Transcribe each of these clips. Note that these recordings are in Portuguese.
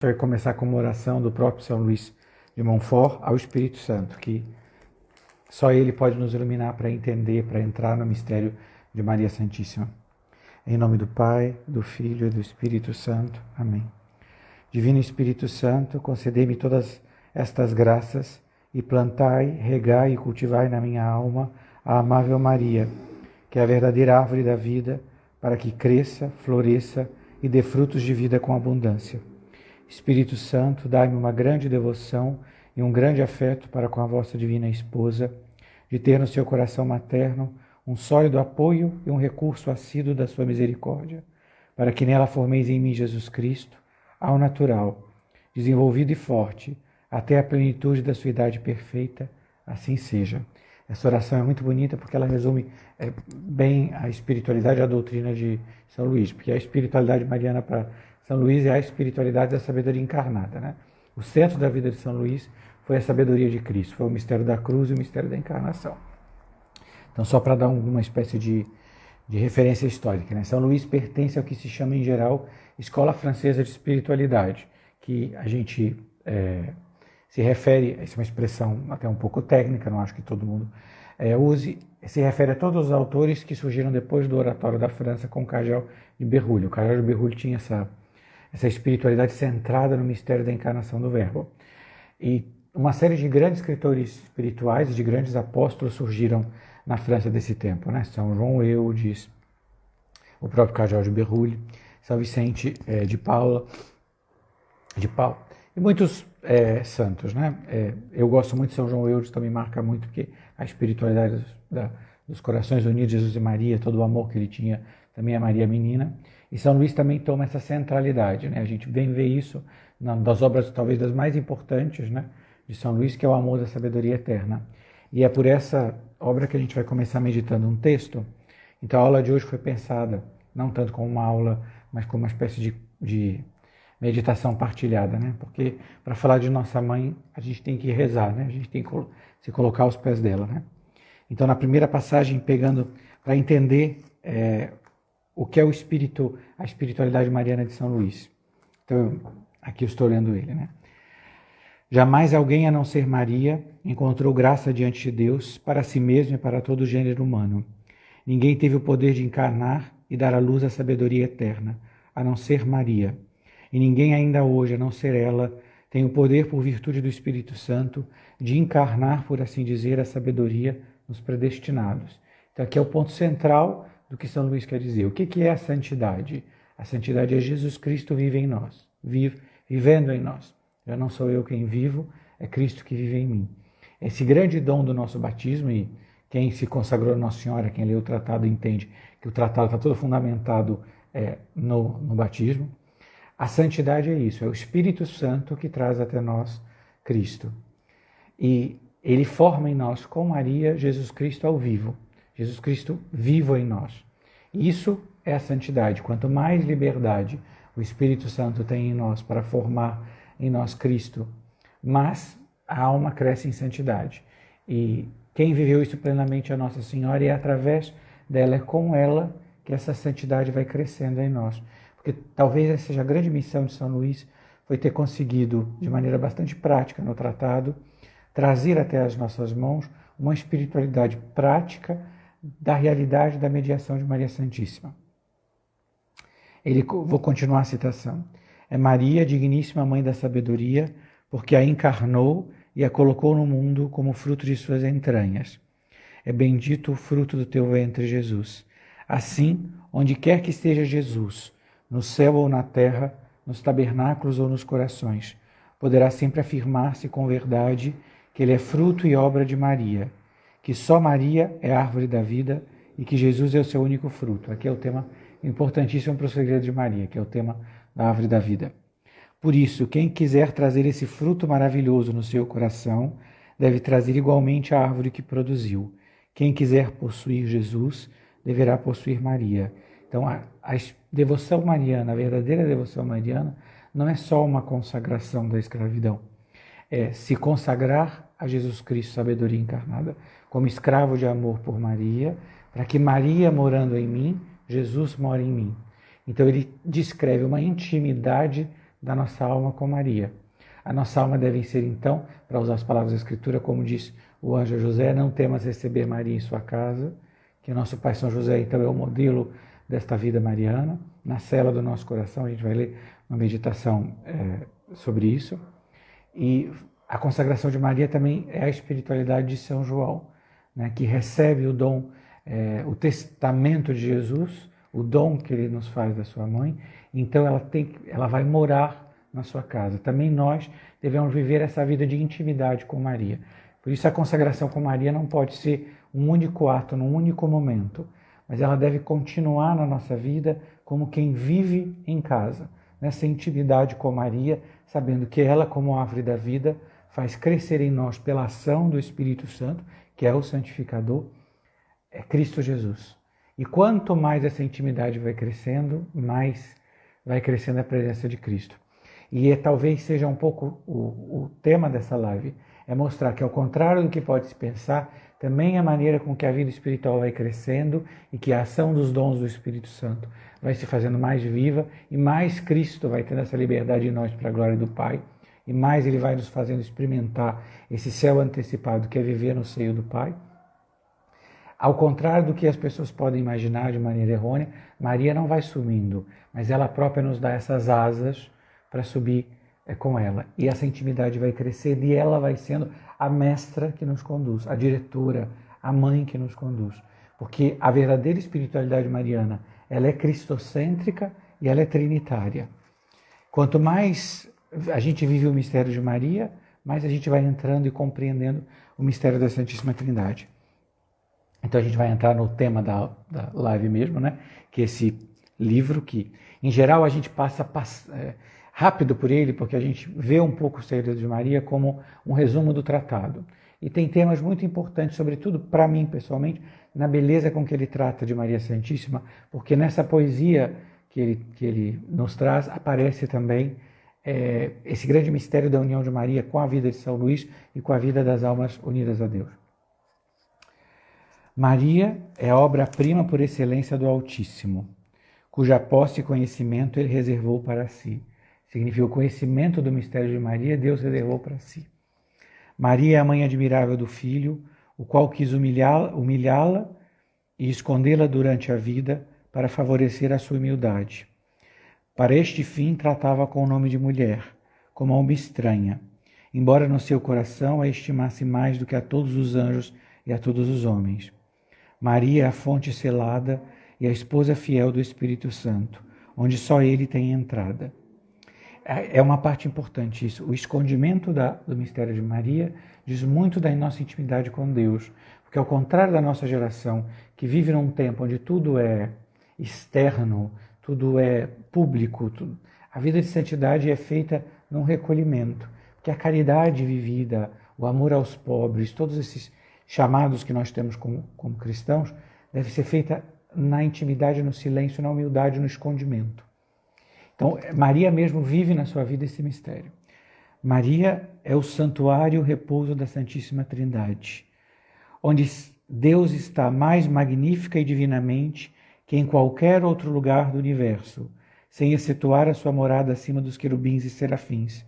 Vai começar com uma oração do próprio São Luís de Montfort ao Espírito Santo, que só ele pode nos iluminar para entender, para entrar no mistério de Maria Santíssima. Em nome do Pai, do Filho e do Espírito Santo. Amém. Divino Espírito Santo, concedei-me todas estas graças e plantai, regai e cultivai na minha alma a amável Maria, que é a verdadeira árvore da vida, para que cresça, floresça e dê frutos de vida com abundância. Espírito Santo, dai-me uma grande devoção e um grande afeto para com a vossa divina esposa, de ter no seu coração materno um sólido apoio e um recurso assíduo da sua misericórdia, para que nela formeis em mim Jesus Cristo, ao natural, desenvolvido e forte, até a plenitude da sua idade perfeita, assim seja. Essa oração é muito bonita porque ela resume bem a espiritualidade e a doutrina de São Luís, porque a espiritualidade mariana para São Luís é a espiritualidade da sabedoria encarnada, né? O centro da vida de São Luís foi a sabedoria de Cristo, foi o mistério da cruz e o mistério da encarnação. Então, só para dar uma espécie de referência histórica, né? São Luís pertence ao que se chama, em geral, Escola Francesa de Espiritualidade, que a gente se refere, essa é uma expressão até um pouco técnica, não acho que todo mundo use, se refere a todos os autores que surgiram depois do Oratório da França com Cagel de Berrulle. O Cagel de Berrulle tinha essa espiritualidade centrada no mistério da encarnação do Verbo. E uma série de grandes escritores espirituais e de grandes apóstolos surgiram na França desse tempo, né? São João Eudes, o próprio Cagel de Berrulle, São Vicente de Paula, e muitos santos, né? Eu gosto muito de São João Eudes, também marca muito, porque a espiritualidade dos corações unidos de Jesus e Maria, todo o amor que ele tinha também a Maria Menina. E São Luís também toma essa centralidade, né? A gente vem ver isso das obras talvez das mais importantes, né, de São Luís, que é o Amor da Sabedoria Eterna. E é por essa obra que a gente vai começar meditando um texto. Então a aula de hoje foi pensada não tanto como uma aula, mas como uma espécie de meditação partilhada, né? Porque para falar de nossa mãe, a gente tem que rezar, né? A gente tem que se colocar aos pés dela, né? Então, na primeira passagem, pegando para entender o que é o espírito, a espiritualidade mariana de São Luís. Então, aqui eu estou lendo ele, né? Jamais alguém, a não ser Maria, encontrou graça diante de Deus para si mesmo e para todo o gênero humano. Ninguém teve o poder de encarnar e dar à luz a sabedoria eterna, a não ser Maria. E ninguém ainda hoje, a não ser ela, tem o poder, por virtude do Espírito Santo, de encarnar, por assim dizer, a sabedoria nos predestinados. Então aqui é o ponto central do que São Luís quer dizer. O que é a santidade? A santidade é Jesus Cristo vive em nós, vivendo em nós. Já não sou eu quem vivo, é Cristo que vive em mim. Esse grande dom do nosso batismo, e quem se consagrou a Nossa Senhora, quem lê o tratado, entende que o tratado está todo fundamentado no batismo. A santidade é isso, é o Espírito Santo que traz até nós Cristo. E ele forma em nós, com Maria, Jesus Cristo ao vivo. Jesus Cristo vivo em nós. Isso é a santidade. Quanto mais liberdade o Espírito Santo tem em nós para formar em nós Cristo, mais a alma cresce em santidade. E quem viveu isso plenamente é a Nossa Senhora, e é através dela, é com ela, que essa santidade vai crescendo em nós. Porque talvez essa seja a grande missão de São Luís, foi ter conseguido, de maneira bastante prática no tratado, trazer até as nossas mãos uma espiritualidade prática da realidade da mediação de Maria Santíssima. Vou continuar a citação. É Maria, digníssima mãe da sabedoria, porque a encarnou e a colocou no mundo como fruto de suas entranhas. É bendito o fruto do teu ventre, Jesus. Assim, onde quer que esteja Jesus, no céu ou na terra, nos tabernáculos ou nos corações, poderá sempre afirmar-se com verdade que ele é fruto e obra de Maria, que só Maria é a árvore da vida e que Jesus é o seu único fruto. Aqui é o tema importantíssimo para o segredo de Maria, que é o tema da árvore da vida. Por isso, quem quiser trazer esse fruto maravilhoso no seu coração, deve trazer igualmente a árvore que produziu. Quem quiser possuir Jesus, deverá possuir Maria. Então, a devoção mariana, a verdadeira devoção mariana, não é só uma consagração da escravidão. É se consagrar a Jesus Cristo, sabedoria encarnada, como escravo de amor por Maria, para que Maria, morando em mim, Jesus mora em mim. Então ele descreve uma intimidade da nossa alma com Maria. A nossa alma deve ser, então, para usar as palavras da Escritura, como diz o anjo a José, não temas receber Maria em sua casa, que nosso pai São José, então, é o modelo desta vida mariana. Na cela do nosso coração, a gente vai ler uma meditação sobre isso. E a consagração de Maria também é a espiritualidade de São João, né, que recebe o dom, o testamento de Jesus, o dom que ele nos faz da sua mãe. Então ela vai morar na sua casa. Também nós devemos viver essa vida de intimidade com Maria. Por isso a consagração com Maria não pode ser um único ato, num único momento, mas ela deve continuar na nossa vida como quem vive em casa, nessa intimidade com Maria, sabendo que ela, como árvore da vida, faz crescer em nós pela ação do Espírito Santo, que é o santificador, é Cristo Jesus. E quanto mais essa intimidade vai crescendo, mais vai crescendo a presença de Cristo. E talvez seja um pouco o tema dessa live, é mostrar que, ao contrário do que pode se pensar, também a maneira com que a vida espiritual vai crescendo e que a ação dos dons do Espírito Santo vai se fazendo mais viva e mais Cristo vai tendo essa liberdade em nós para a glória do Pai e mais Ele vai nos fazendo experimentar esse céu antecipado que é viver no seio do Pai. Ao contrário do que as pessoas podem imaginar de maneira errônea, Maria não vai sumindo, mas ela própria nos dá essas asas para subir com ela. E essa intimidade vai crescendo e ela vai sendo a mestra que nos conduz, a diretora, a mãe que nos conduz. Porque a verdadeira espiritualidade mariana, ela é cristocêntrica e ela é trinitária. Quanto mais a gente vive o mistério de Maria, mais a gente vai entrando e compreendendo o mistério da Santíssima Trindade. Então a gente vai entrar no tema da live mesmo, né? Que é esse livro que, em geral, a gente passa rápido por ele, porque a gente vê um pouco o segredo de Maria como um resumo do tratado. E tem temas muito importantes, sobretudo para mim, pessoalmente, na beleza com que ele trata de Maria Santíssima, porque nessa poesia que ele nos traz, aparece também esse grande mistério da união de Maria com a vida de São Luís e com a vida das almas unidas a Deus. Maria é a obra-prima por excelência do Altíssimo, cuja posse e conhecimento ele reservou para si. Significa o conhecimento do mistério de Maria, Deus reservou para si. Maria é a mãe admirável do Filho, o qual quis humilhá-la e escondê-la durante a vida para favorecer a sua humildade. Para este fim tratava com o nome de mulher, como a uma estranha, embora no seu coração a estimasse mais do que a todos os anjos e a todos os homens. Maria é a fonte selada e a esposa fiel do Espírito Santo, onde só ele tem entrada. É uma parte importante isso. O escondimento do mistério de Maria diz muito da nossa intimidade com Deus. Porque ao contrário da nossa geração, que vive num tempo onde tudo é externo, tudo é público, a vida de santidade é feita num recolhimento. Porque a caridade vivida, o amor aos pobres, todos esses chamados que nós temos como cristãos, deve ser feita na intimidade, no silêncio, na humildade, no escondimento. Então, Maria mesmo vive na sua vida esse mistério. Maria é o santuário e o repouso da Santíssima Trindade, onde Deus está mais magnífica e divinamente que em qualquer outro lugar do universo, sem excetuar a sua morada acima dos querubins e serafins.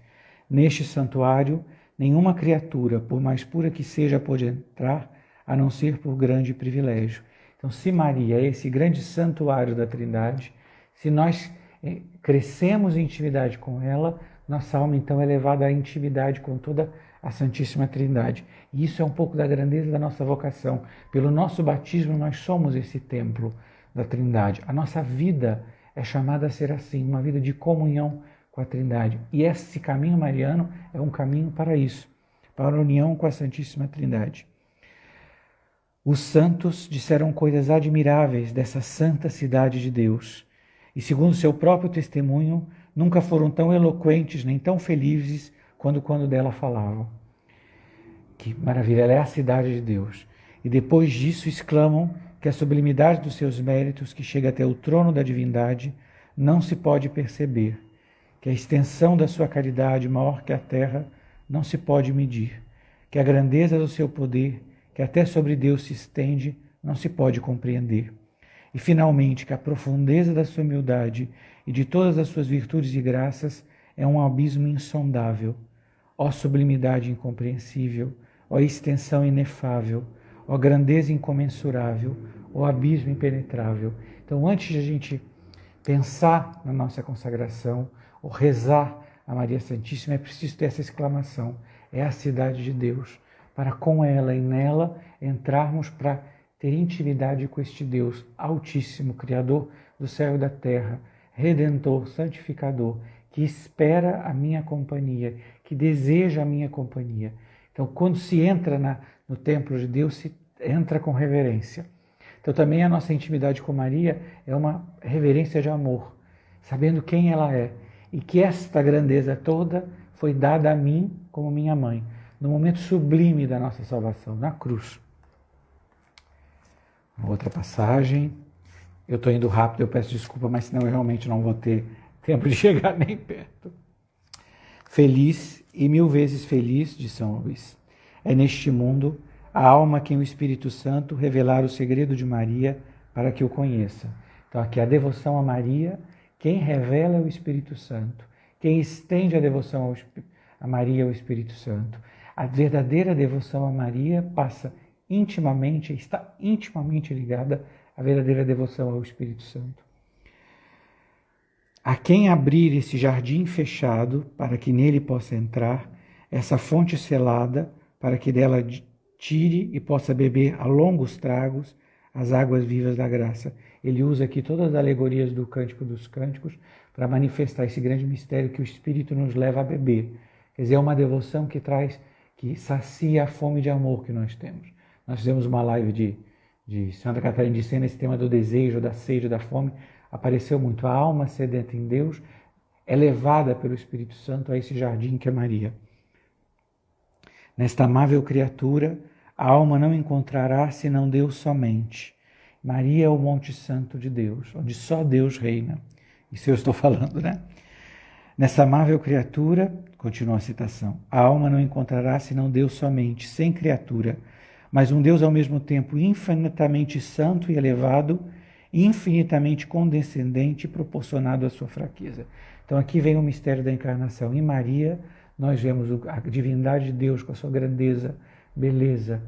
Neste santuário, nenhuma criatura, por mais pura que seja, pode entrar, a não ser por grande privilégio. Então, se Maria é esse grande santuário da Trindade, se nós crescemos em intimidade com ela, nossa alma então é levada à intimidade com toda a Santíssima Trindade. E isso é um pouco da grandeza da nossa vocação. Pelo nosso batismo nós somos esse templo da Trindade. A nossa vida é chamada a ser assim, uma vida de comunhão com a Trindade. E esse caminho mariano é um caminho para isso, para a união com a Santíssima Trindade. Os santos disseram coisas admiráveis dessa santa cidade de Deus. E segundo seu próprio testemunho, nunca foram tão eloquentes nem tão felizes quando dela falavam. Que maravilha, ela é a cidade de Deus. E depois disso exclamam que a sublimidade dos seus méritos, que chega até o trono da divindade, não se pode perceber, que a extensão da sua caridade, maior que a terra, não se pode medir, que a grandeza do seu poder, que até sobre Deus se estende, não se pode compreender. E, finalmente, que a profundeza da sua humildade e de todas as suas virtudes e graças é um abismo insondável. Ó sublimidade incompreensível, ó extensão inefável, ó grandeza incomensurável, ó abismo impenetrável. Então, antes de a gente pensar na nossa consagração, ou rezar a Maria Santíssima, é preciso ter essa exclamação: é a cidade de Deus, para com ela e nela entrarmos para ter intimidade com este Deus Altíssimo, Criador do céu e da terra, Redentor, Santificador, que espera a minha companhia, que deseja a minha companhia. Então, quando se entra no templo de Deus, se entra com reverência. Então, também a nossa intimidade com Maria é uma reverência de amor, sabendo quem ela é e que esta grandeza toda foi dada a mim como minha mãe, no momento sublime da nossa salvação, na cruz. Outra passagem. Eu estou indo rápido, eu peço desculpa, mas senão eu realmente não vou ter tempo de chegar nem perto. Feliz e 1000 vezes feliz, de São Luís, é neste mundo a alma quem o Espírito Santo revelar o segredo de Maria para que o conheça. Então aqui a devoção a Maria, quem revela é o Espírito Santo. Quem estende a devoção a Maria é o Espírito Santo. A verdadeira devoção a Maria passa intimamente, está intimamente ligada à verdadeira devoção ao Espírito Santo. A quem abrir esse jardim fechado para que nele possa entrar, essa fonte selada para que dela tire e possa beber a longos tragos as águas vivas da graça. Ele usa aqui todas as alegorias do Cântico dos Cânticos para manifestar esse grande mistério que o Espírito nos leva a beber. Quer dizer, é uma devoção que sacia a fome de amor que nós temos. Nós fizemos uma live de Santa Catarina de Sena, esse tema do desejo, da sede, da fome, apareceu muito. A alma sedenta em Deus é levada pelo Espírito Santo a esse jardim que é Maria. Nesta amável criatura, a alma não encontrará senão Deus somente. Maria é o Monte Santo de Deus, onde só Deus reina. Isso eu estou falando, né? Nessa amável criatura, continua a citação, a alma não encontrará senão Deus somente, sem criatura, mas um Deus ao mesmo tempo infinitamente santo e elevado, infinitamente condescendente e proporcionado à sua fraqueza. Então aqui vem o mistério da encarnação. Em Maria nós vemos a divindade de Deus com a sua grandeza, beleza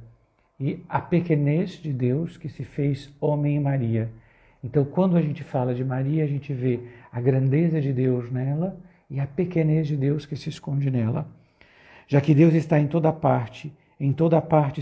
e a pequenez de Deus que se fez homem em Maria. Então quando a gente fala de Maria, a gente vê a grandeza de Deus nela e a pequenez de Deus que se esconde nela. Já que Deus está em toda parte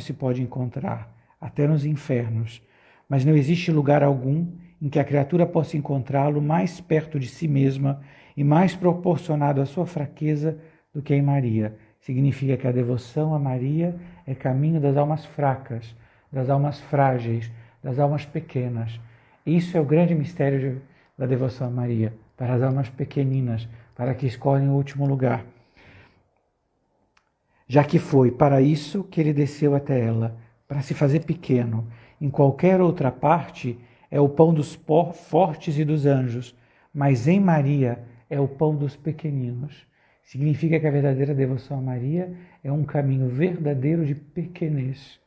se pode encontrar, até nos infernos, mas não existe lugar algum em que a criatura possa encontrá-lo mais perto de si mesma e mais proporcionado à sua fraqueza do que em Maria. Significa que a devoção a Maria é caminho das almas fracas, das almas frágeis, das almas pequenas. Isso é o grande mistério da devoção a Maria, para as almas pequeninas, para que escolhem o último lugar. Já que foi para isso que ele desceu até ela, para se fazer pequeno. Em qualquer outra parte é o pão dos fortes e dos anjos, mas em Maria é o pão dos pequeninos. Significa que a verdadeira devoção a Maria é um caminho verdadeiro de pequenez.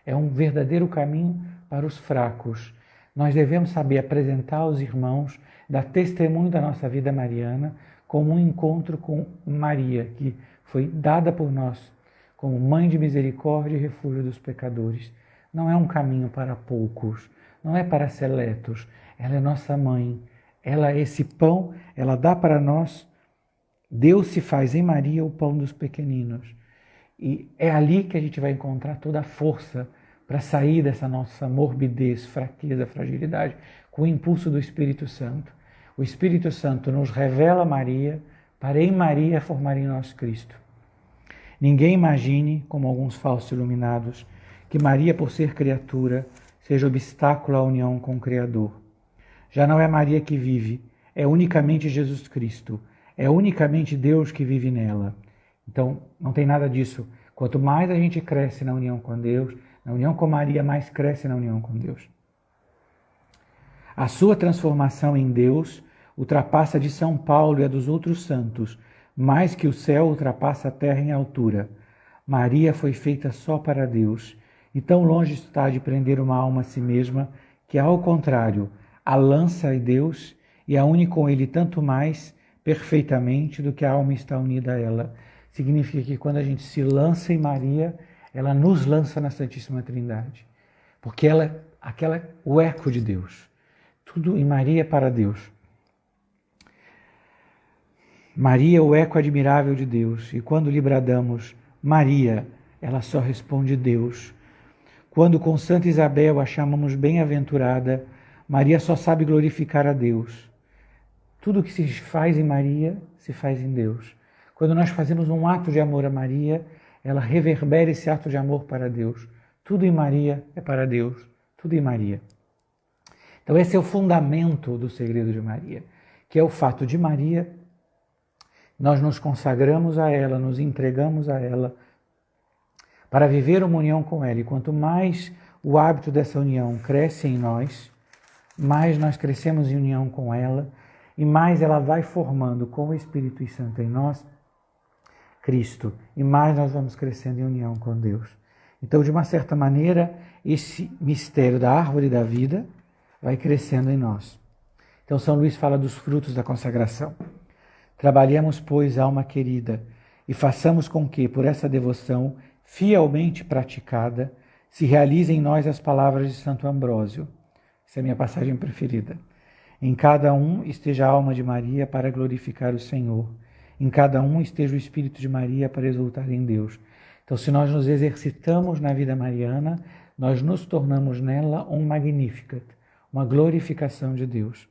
É um verdadeiro caminho para os fracos. Nós devemos saber apresentar aos irmãos, dar testemunho da nossa vida mariana, como um encontro com Maria, que foi dada por nós como mãe de misericórdia e refúgio dos pecadores. Não é um caminho para poucos, não é para seletos. Ela é nossa mãe. Ela é esse pão, ela dá para nós. Deus se faz em Maria o pão dos pequeninos. E é ali que a gente vai encontrar toda a força para sair dessa nossa morbidez, fraqueza, fragilidade, com o impulso do Espírito Santo. O Espírito Santo nos revela Maria, para em Maria formar em nós Cristo. Ninguém imagine, como alguns falsos iluminados, que Maria, por ser criatura, seja obstáculo à união com o Criador. Já não é Maria que vive, é unicamente Jesus Cristo, é unicamente Deus que vive nela. Então, não tem nada disso. Quanto mais a gente cresce na união com Deus, na união com Maria, mais cresce na união com Deus. A sua transformação em Deus ultrapassa de São Paulo e a dos outros santos, mais que o céu ultrapassa a terra em altura. Maria foi feita só para Deus, e tão longe está de prender uma alma a si mesma, que ao contrário, a lança em Deus e a une com Ele tanto mais perfeitamente do que a alma está unida a ela. Significa que quando a gente se lança em Maria, ela nos lança na Santíssima Trindade. Porque ela é o eco de Deus. Tudo em Maria é para Deus. Maria é o eco admirável de Deus. E quando lhe bradamos Maria, ela só responde Deus. Quando com Santa Isabel a chamamos bem-aventurada, Maria só sabe glorificar a Deus. Tudo que se faz em Maria, se faz em Deus. Quando nós fazemos um ato de amor a Maria, ela reverbera esse ato de amor para Deus. Tudo em Maria é para Deus. Tudo em Maria. Então esse é o fundamento do segredo de Maria, que é o fato de Maria, nós nos consagramos a ela, nos entregamos a ela, para viver uma união com ela. E quanto mais o hábito dessa união cresce em nós, mais nós crescemos em união com ela, e mais ela vai formando com o Espírito Santo em nós, Cristo, e mais nós vamos crescendo em união com Deus. Então, de uma certa maneira, esse mistério da árvore da vida vai crescendo em nós. Então, São Luís fala dos frutos da consagração. Trabalhemos, pois, alma querida, e façamos com que, por essa devoção fielmente praticada, se realizem em nós as palavras de Santo Ambrósio. Essa é a minha passagem preferida. Em cada um esteja a alma de Maria para glorificar o Senhor. Em cada um esteja o Espírito de Maria para exultar em Deus. Então, se nós nos exercitamos na vida mariana, nós nos tornamos nela um Magnificat, uma glorificação de Deus.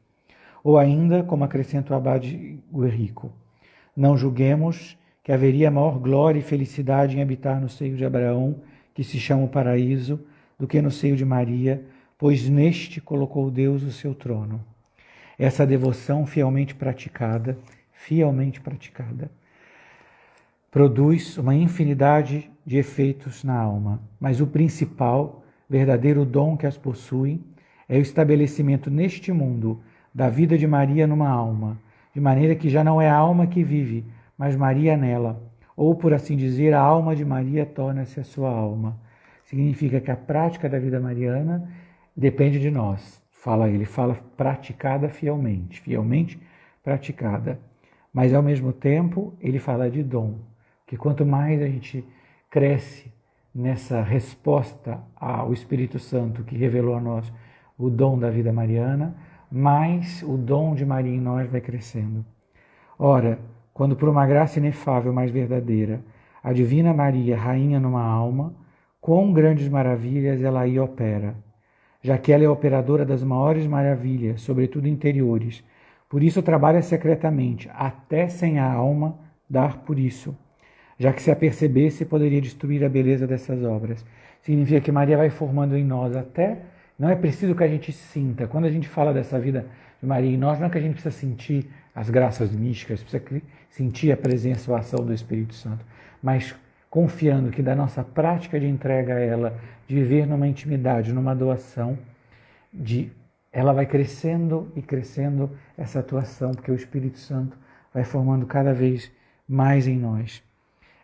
Ou ainda, como acrescenta o abade Guerrico, não julguemos que haveria maior glória e felicidade em habitar no seio de Abraão, que se chama o paraíso, do que no seio de Maria, pois neste colocou Deus o seu trono. Essa devoção fielmente praticada, produz uma infinidade de efeitos na alma, mas o principal, verdadeiro dom que as possui, é o estabelecimento neste mundo da vida de Maria numa alma, de maneira que já não é a alma que vive, mas Maria nela, ou, por assim dizer, a alma de Maria torna-se a sua alma. Significa que a prática da vida mariana depende de nós. Ele fala praticada fielmente praticada. Mas, ao mesmo tempo, ele fala de dom, que quanto mais a gente cresce nessa resposta ao Espírito Santo que revelou a nós o dom da vida mariana, mais o dom de Maria em nós vai crescendo. Ora, quando por uma graça inefável mais verdadeira, a Divina Maria, rainha numa alma, quão grandes maravilhas ela aí opera, já que ela é operadora das maiores maravilhas, sobretudo interiores. Por isso trabalha secretamente, até sem a alma dar por isso, já que se a percebesse poderia destruir a beleza dessas obras. Significa que Maria vai formando em nós até, não é preciso que a gente sinta. Quando a gente fala dessa vida de Maria em nós, não é que a gente precisa sentir as graças místicas, precisa sentir a presença ou a ação do Espírito Santo, mas confiando que da nossa prática de entrega a ela, de viver numa intimidade, numa doação, ela vai crescendo e crescendo essa atuação, porque o Espírito Santo vai formando cada vez mais em nós.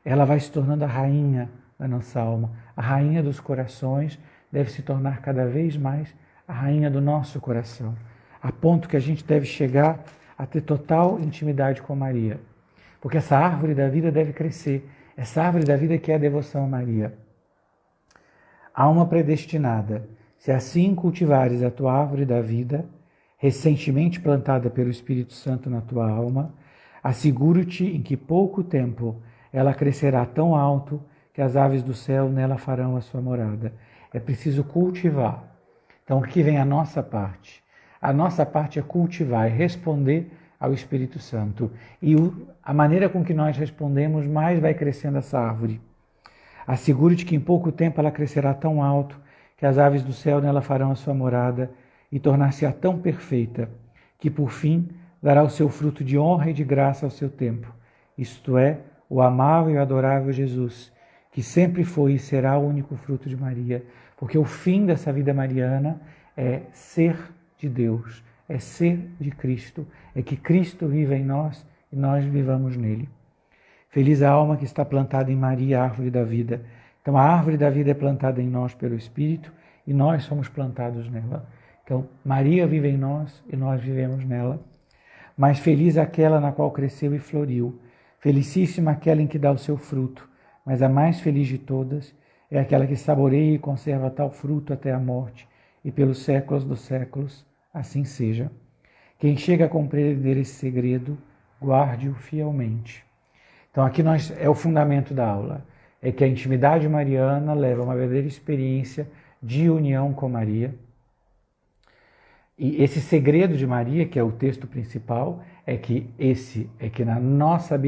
Ela vai se tornando a rainha da nossa alma, a rainha dos corações, deve se tornar cada vez mais a rainha do nosso coração, a ponto que a gente deve chegar a ter total intimidade com Maria, porque essa árvore da vida deve crescer, essa árvore da vida que é a devoção a Maria. Alma predestinada, se assim cultivares a tua árvore da vida, recentemente plantada pelo Espírito Santo na tua alma, asseguro-te em que pouco tempo ela crescerá tão alto que as aves do céu nela farão a sua morada. É preciso cultivar. Então aqui vem a nossa parte. A nossa parte é cultivar, é responder ao Espírito Santo. E a maneira com que nós respondemos, mais vai crescendo essa árvore. Assegure-te que em pouco tempo ela crescerá tão alto que as aves do céu nela farão a sua morada e tornar-se-á tão perfeita que, por fim, dará o seu fruto de honra e de graça ao seu tempo. Isto é, o amável e adorável Jesus, que sempre foi e será o único fruto de Maria, porque o fim dessa vida mariana é ser de Deus, é ser de Cristo, é que Cristo viva em nós e nós vivamos nele. Feliz a alma que está plantada em Maria, a árvore da vida. Então a árvore da vida é plantada em nós pelo Espírito e nós somos plantados nela. Então Maria vive em nós e nós vivemos nela. mas feliz aquela na qual cresceu e floriu. Felicíssima aquela em que dá o seu fruto, mas a mais feliz de todas é aquela que saboreia e conserva tal fruto até a morte, e pelos séculos dos séculos, assim seja. Quem chega a compreender esse segredo, guarde-o fielmente. Então aqui é o fundamento da aula, é que a intimidade mariana leva a uma verdadeira experiência de união com Maria. E esse segredo de Maria, que é o texto principal, é que na nossa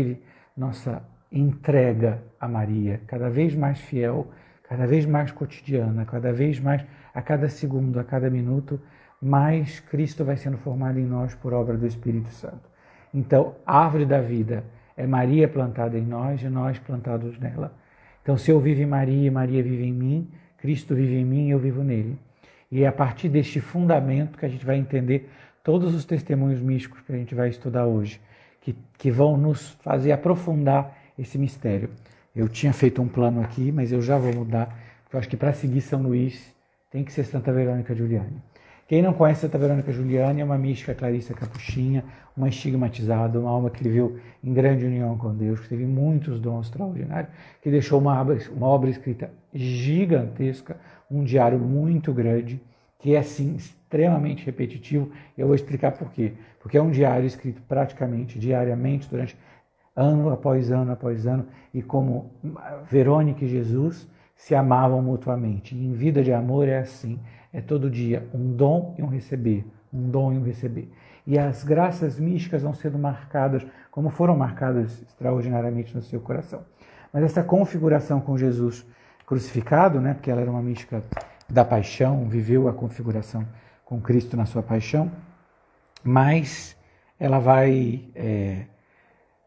entrega a Maria, cada vez mais fiel, cada vez mais cotidiana, cada vez mais, a cada segundo, a cada minuto, mais Cristo vai sendo formado em nós por obra do Espírito Santo. Então, a árvore da vida é Maria plantada em nós e nós plantados nela. Então, se eu vivo em Maria e Maria vive em mim, Cristo vive em mim e eu vivo nele. E é a partir deste fundamento que a gente vai entender todos os testemunhos místicos que a gente vai estudar hoje, que vão nos fazer aprofundar esse mistério. Eu tinha feito um plano aqui, mas eu já vou mudar, porque eu acho que para seguir São Luís tem que ser Santa Verônica Giuliani. Quem não conhece Santa Verônica Giuliani é uma mística clarissa capuchinha, uma estigmatizada, uma alma que viveu em grande união com Deus, que teve muitos dons extraordinários, que deixou uma obra escrita gigantesca, um diário muito grande, que é assim extremamente repetitivo. Eu vou explicar por quê. Porque é um diário escrito praticamente diariamente, durante ano após ano, e como Verônica e Jesus se amavam mutuamente. E em vida de amor é assim, é todo dia um dom e um receber, um dom e um receber. E as graças místicas vão sendo marcadas, como foram marcadas extraordinariamente no seu coração. Mas essa configuração com Jesus crucificado, né, porque ela era uma mística da paixão, viveu a configuração com Cristo na sua paixão, mas ela vai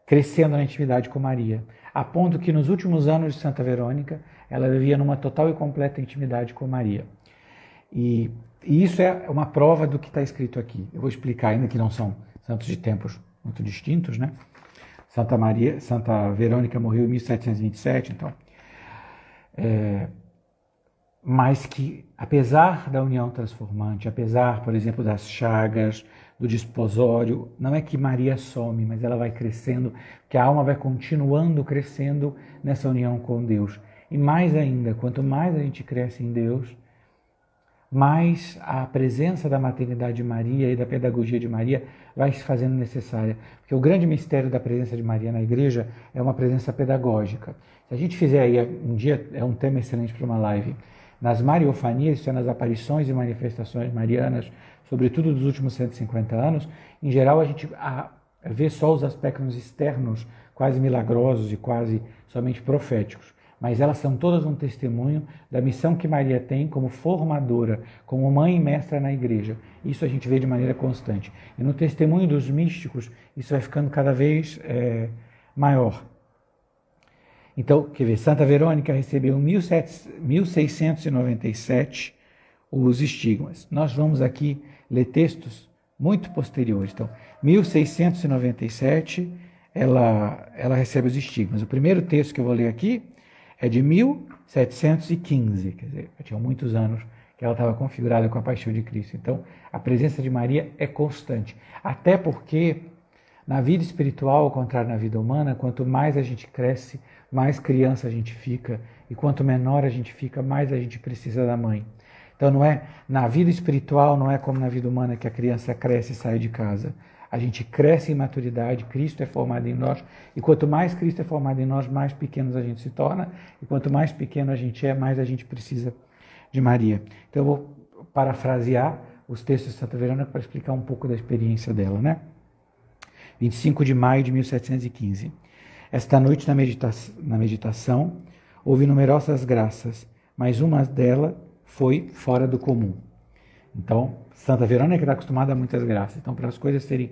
crescendo na intimidade com Maria, a ponto que nos últimos anos de Santa Verônica, ela vivia numa total e completa intimidade com Maria. E isso é uma prova do que está escrito aqui. Eu vou explicar, ainda que não são santos de tempos muito distintos, né? Santa Verônica morreu em 1727, então. Mas que, apesar da união transformante, apesar, por exemplo, das chagas, do desposório, não é que Maria some, mas ela vai crescendo, que a alma vai continuando crescendo nessa união com Deus. E mais ainda, quanto mais a gente cresce em Deus, mais a presença da maternidade de Maria e da pedagogia de Maria vai se fazendo necessária. Porque o grande mistério da presença de Maria na igreja é uma presença pedagógica. Se a gente fizer aí um dia, é um tema excelente para uma live, nas mariofanias, isso é nas aparições e manifestações marianas, sobretudo dos últimos 150 anos, em geral a gente vê só os aspectos externos, quase milagrosos e quase somente proféticos. Mas elas são todas um testemunho da missão que Maria tem como formadora, como mãe e mestra na igreja. Isso a gente vê de maneira constante. E no testemunho dos místicos, isso vai ficando cada vez maior. Então, quer ver, Santa Verônica recebeu em 1697 os estigmas. Nós vamos aqui ler textos muito posteriores. Então, 1697, ela recebe os estigmas. O primeiro texto que eu vou ler aqui é de 1715, quer dizer, já tinha muitos anos que ela estava configurada com a paixão de Cristo. Então, a presença de Maria é constante. Até porque, na vida espiritual, ao contrário da vida humana, quanto mais a gente cresce, mais criança a gente fica. E quanto menor a gente fica, mais a gente precisa da mãe. Então, na vida espiritual, não é como na vida humana que a criança cresce e sai de casa. A gente cresce em maturidade, Cristo é formado em nós, e quanto mais Cristo é formado em nós, mais pequenos a gente se torna, e quanto mais pequeno a gente é, mais a gente precisa de Maria. Então eu vou parafrasear os textos de Santa Verônica para explicar um pouco da experiência dela, né? 25 de maio de 1715. Esta noite na meditação houve numerosas graças, mas uma delas foi fora do comum. Então, Santa Verônica está acostumada a muitas graças. Então, para as coisas serem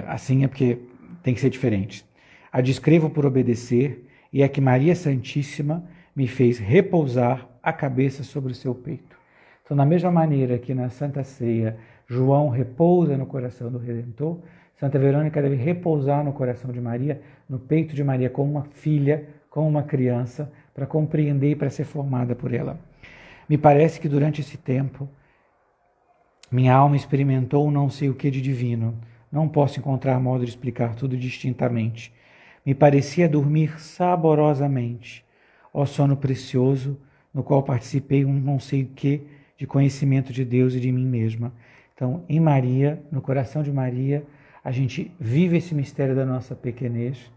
assim, é porque tem que ser diferente. A descrevo por obedecer, e é que Maria Santíssima me fez repousar a cabeça sobre o seu peito. Então, da mesma maneira que na Santa Ceia, João repousa no coração do Redentor, Santa Verônica deve repousar no coração de Maria, no peito de Maria, como uma filha, como uma criança, para compreender e para ser formada por ela. Me parece que durante esse tempo, minha alma experimentou não sei o que de divino, Não posso encontrar modo de explicar tudo distintamente. Me parecia dormir saborosamente. Ó sono precioso, no qual participei um não sei o que de conhecimento de Deus e de mim mesma. Então, em Maria, no coração de Maria, a gente vive esse mistério da nossa pequenez,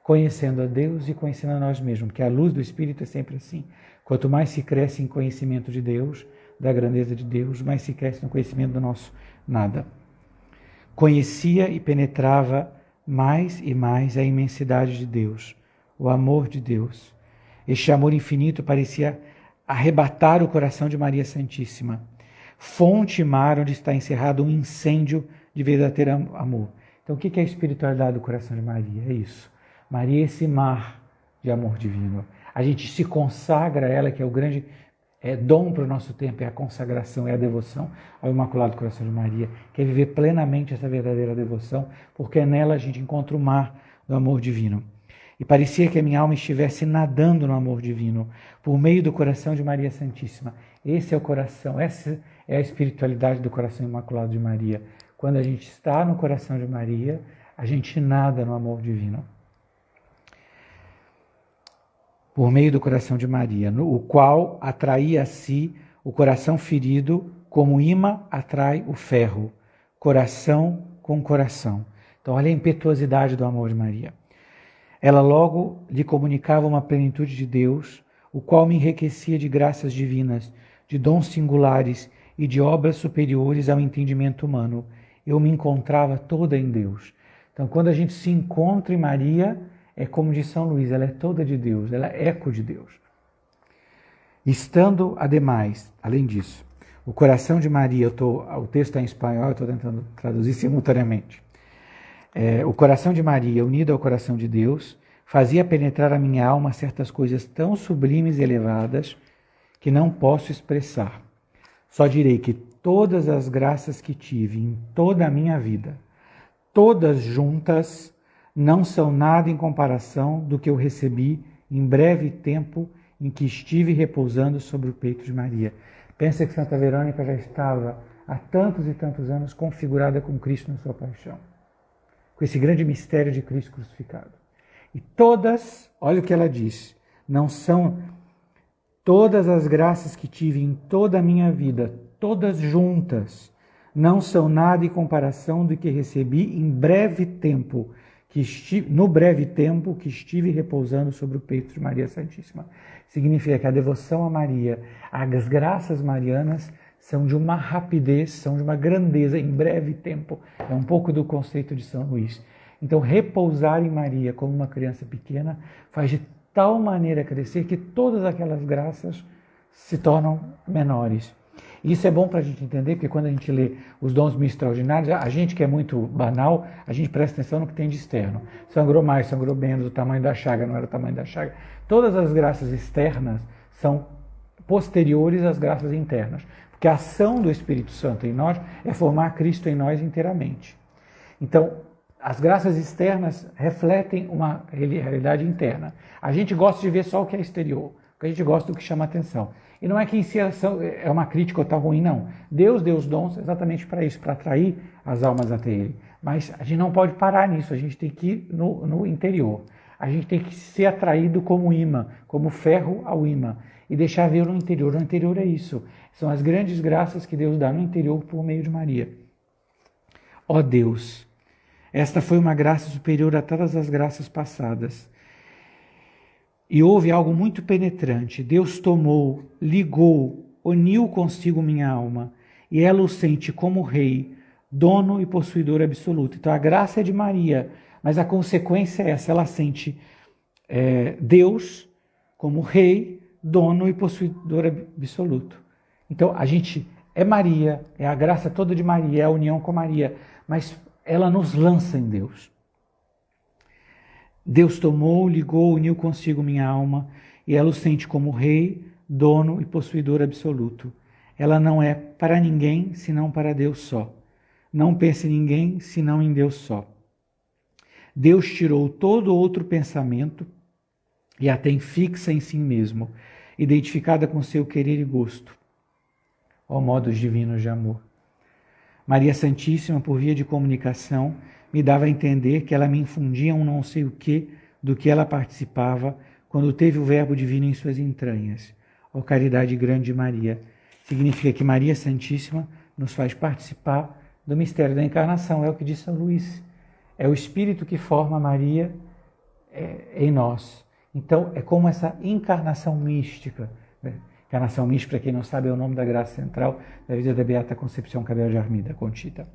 conhecendo a Deus e conhecendo a nós mesmos, porque a luz do Espírito é sempre assim. Quanto mais se cresce em conhecimento de Deus, da grandeza de Deus, mais se cresce no conhecimento do nosso nada. Conhecia e penetrava mais e mais a imensidade de Deus, o amor de Deus. Este amor infinito parecia arrebatar o coração de Maria Santíssima, fonte e mar onde está encerrado um incêndio de verdadeiro amor. Então, o que é a espiritualidade do coração de Maria? É isso. Maria é esse mar de amor divino. A gente se consagra a ela, que é o grande dom para o nosso tempo, é a consagração, é a devoção ao Imaculado Coração de Maria, que é viver plenamente essa verdadeira devoção, porque nela a gente encontra o mar do amor divino. E parecia que a minha alma estivesse nadando no amor divino, por meio do coração de Maria Santíssima. Esse é o coração, essa é a espiritualidade do coração imaculado de Maria. Quando a gente está no coração de Maria, a gente nada no amor divino. Por meio do coração de Maria, o qual atraía a si o coração ferido, como imã atrai o ferro, coração com coração. Então, olha a impetuosidade do amor de Maria. Ela logo lhe comunicava uma plenitude de Deus, o qual me enriquecia de graças divinas, de dons singulares e de obras superiores ao entendimento humano. Eu me encontrava toda em Deus. Então, quando a gente se encontra em Maria, é como diz São Luís, ela é toda de Deus, ela é eco de Deus. Estando, ademais, além disso, o coração de Maria, o texto está em espanhol, eu estou tentando traduzir simultaneamente. O coração de Maria, unido ao coração de Deus, fazia penetrar a minha alma certas coisas tão sublimes e elevadas que não posso expressar. Só direi que todas as graças que tive em toda a minha vida, todas juntas, não são nada em comparação do que eu recebi em breve tempo em que estive repousando sobre o peito de Maria. Pensa que Santa Verônica já estava há tantos e tantos anos configurada com Cristo na sua paixão, com esse grande mistério de Cristo crucificado. E todas, olha o que ela diz, não são todas as graças que tive em toda a minha vida, todas juntas, não são nada em comparação do que recebi em breve tempo, no breve tempo que estive repousando sobre o peito de Maria Santíssima. Significa que a devoção a Maria, as graças marianas, são de uma rapidez, são de uma grandeza em breve tempo. É um pouco do conceito de São Luís. Então, repousar em Maria como uma criança pequena faz de tal maneira crescer que todas aquelas graças se tornam menores. Isso é bom para a gente entender, porque quando a gente lê os dons mil extraordinários, a gente que é muito banal, a gente presta atenção no que tem de externo. Sangrou mais, sangrou menos, o tamanho da chaga não era o tamanho da chaga. Todas as graças externas são posteriores às graças internas, porque a ação do Espírito Santo em nós é formar Cristo em nós inteiramente. Então, as graças externas refletem uma realidade interna. A gente gosta de ver só o que é exterior, porque a gente gosta do que chama atenção. E não é que em si é uma crítica ou está ruim, não. Deus deu os dons exatamente para isso, para atrair as almas até Ele. Mas a gente não pode parar nisso, a gente tem que ir no interior. A gente tem que ser atraído como imã, como ferro ao imã, e deixar ver no interior. No interior é isso. São as grandes graças que Deus dá no interior por meio de Maria. Ó Deus, esta foi uma graça superior a todas as graças passadas. E houve algo muito penetrante. Deus tomou, ligou, uniu consigo minha alma, e ela o sente como rei, dono e possuidor absoluto. Então a graça é de Maria, mas a consequência é essa, ela sente Deus como rei, dono e possuidor absoluto. Então a gente é Maria, é a graça toda de Maria, é a união com Maria, mas ela nos lança em Deus. Deus tomou, ligou, uniu consigo minha alma, e ela o sente como rei, dono e possuidor absoluto. Ela não é para ninguém, senão para Deus só. Não pensa em ninguém, senão em Deus só. Deus tirou todo outro pensamento e a tem fixa em si mesmo, identificada com seu querer e gosto. Ó modos divinos de amor. Maria Santíssima, por via de comunicação, me dava a entender que ela me infundia um não sei o que do que ela participava quando teve o Verbo divino em suas entranhas. Ó caridade grande de Maria. Significa que Maria Santíssima nos faz participar do mistério da encarnação. É o que diz São Luís. É o Espírito que forma Maria em nós. Então, é como essa encarnação mística. Encarnação mística, para quem não sabe, é o nome da graça central da vida da Beata Concepção Cabello de Armida, Conchita.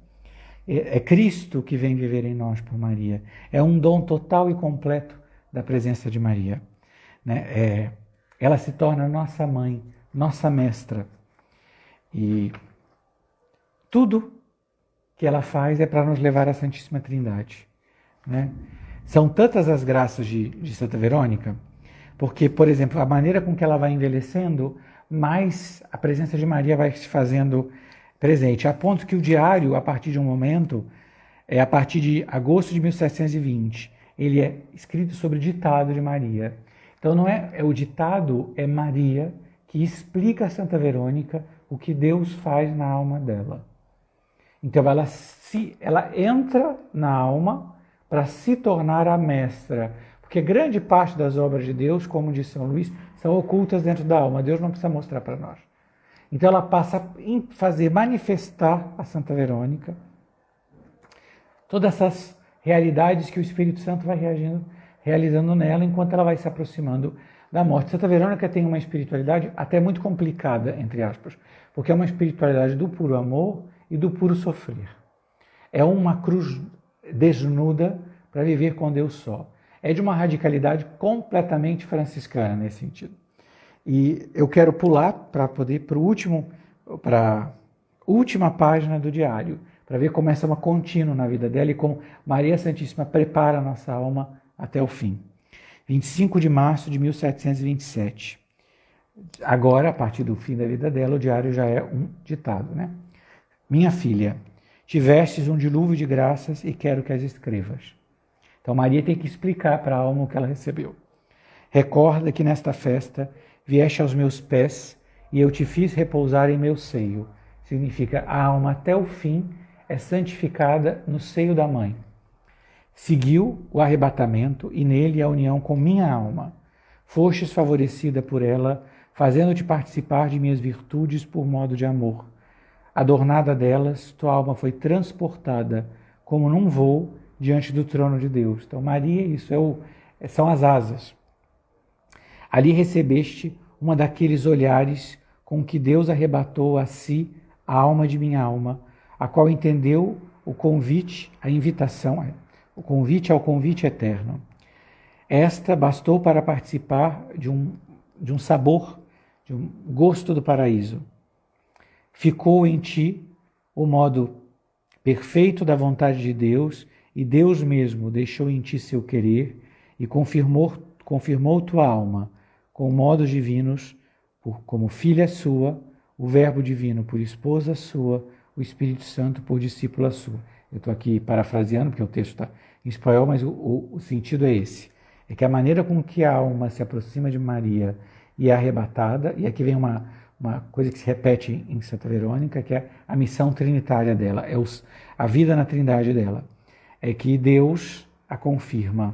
É Cristo que vem viver em nós por Maria. É um dom total e completo da presença de Maria. Ela se torna nossa mãe, nossa mestra. E tudo que ela faz é para nos levar à Santíssima Trindade. São tantas as graças de Santa Verônica, porque, por exemplo, a maneira com que ela vai envelhecendo, mais a presença de Maria vai se fazendo presente, a ponto que o diário, a partir de um momento, a partir de agosto de 1720, ele é escrito sobre o ditado de Maria. Então não é o ditado, é Maria que explica a Santa Verônica o que Deus faz na alma dela. Então ela entra na alma para se tornar a mestra, porque grande parte das obras de Deus, como diz São Luís, são ocultas dentro da alma. Deus não precisa mostrar para nós. Então ela passa a fazer manifestar a Santa Verônica todas essas realidades que o Espírito Santo vai realizando nela enquanto ela vai se aproximando da morte. Santa Verônica tem uma espiritualidade até muito complicada, entre aspas, porque é uma espiritualidade do puro amor e do puro sofrer. É uma cruz desnuda para viver com Deus só. É de uma radicalidade completamente franciscana nesse sentido. E eu quero pular para poder para a última página do diário, para ver como essa é uma contínua na vida dela e como Maria Santíssima prepara a nossa alma até o fim. 25 de março de 1727. Agora, a partir do fim da vida dela, o diário já é um ditado, Minha filha, tivestes um dilúvio de graças e quero que as escrevas. Então Maria tem que explicar para a alma o que ela recebeu. Recorda que nesta festa vieste aos meus pés e eu te fiz repousar em meu seio. Significa a alma até o fim é santificada no seio da mãe. Seguiu o arrebatamento e nele a união com minha alma. Fostes favorecida por ela, fazendo-te participar de minhas virtudes por modo de amor. Adornada delas, tua alma foi transportada como num voo diante do trono de Deus. Então Maria, isso são as asas. Ali recebeste uma daqueles olhares com que Deus arrebatou a si a alma de minha alma, a qual entendeu o convite, a invitação, o convite ao convite eterno. Esta bastou para participar de um sabor, de um gosto do paraíso. Ficou em ti o modo perfeito da vontade de Deus, e Deus mesmo deixou em ti seu querer e confirmou tua alma com modos divinos, como filha sua, o Verbo divino por esposa sua, o Espírito Santo por discípula sua. Eu estou aqui parafraseando, porque o texto está em espanhol, mas o sentido é esse. É que a maneira com que a alma se aproxima de Maria e é arrebatada, e aqui vem uma coisa que se repete em Santa Verônica, que é a missão trinitária dela, é a vida na trindade dela. É que Deus a confirma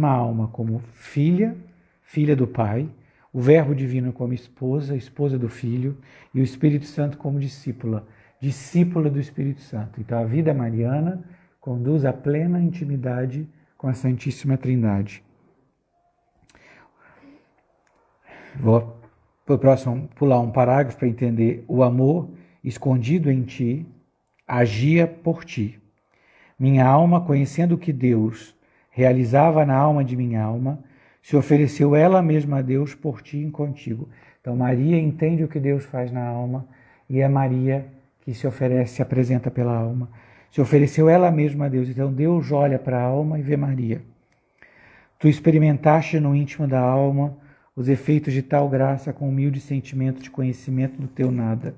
a alma como filha do Pai, o Verbo divino como esposa do Filho, e o Espírito Santo como discípula do Espírito Santo. Então a vida mariana conduz à plena intimidade com a Santíssima Trindade. Vou para o próximo pular um parágrafo para entender o amor escondido em ti, agia por ti. Minha alma, conhecendo o que Deus realizava na alma de minha alma, se ofereceu ela mesma a Deus por ti e contigo. Então Maria entende o que Deus faz na alma e é Maria que se oferece, se apresenta pela alma. Se ofereceu ela mesma a Deus. Então Deus olha para a alma e vê Maria. Tu experimentaste no íntimo da alma os efeitos de tal graça com humilde sentimento de conhecimento do teu nada.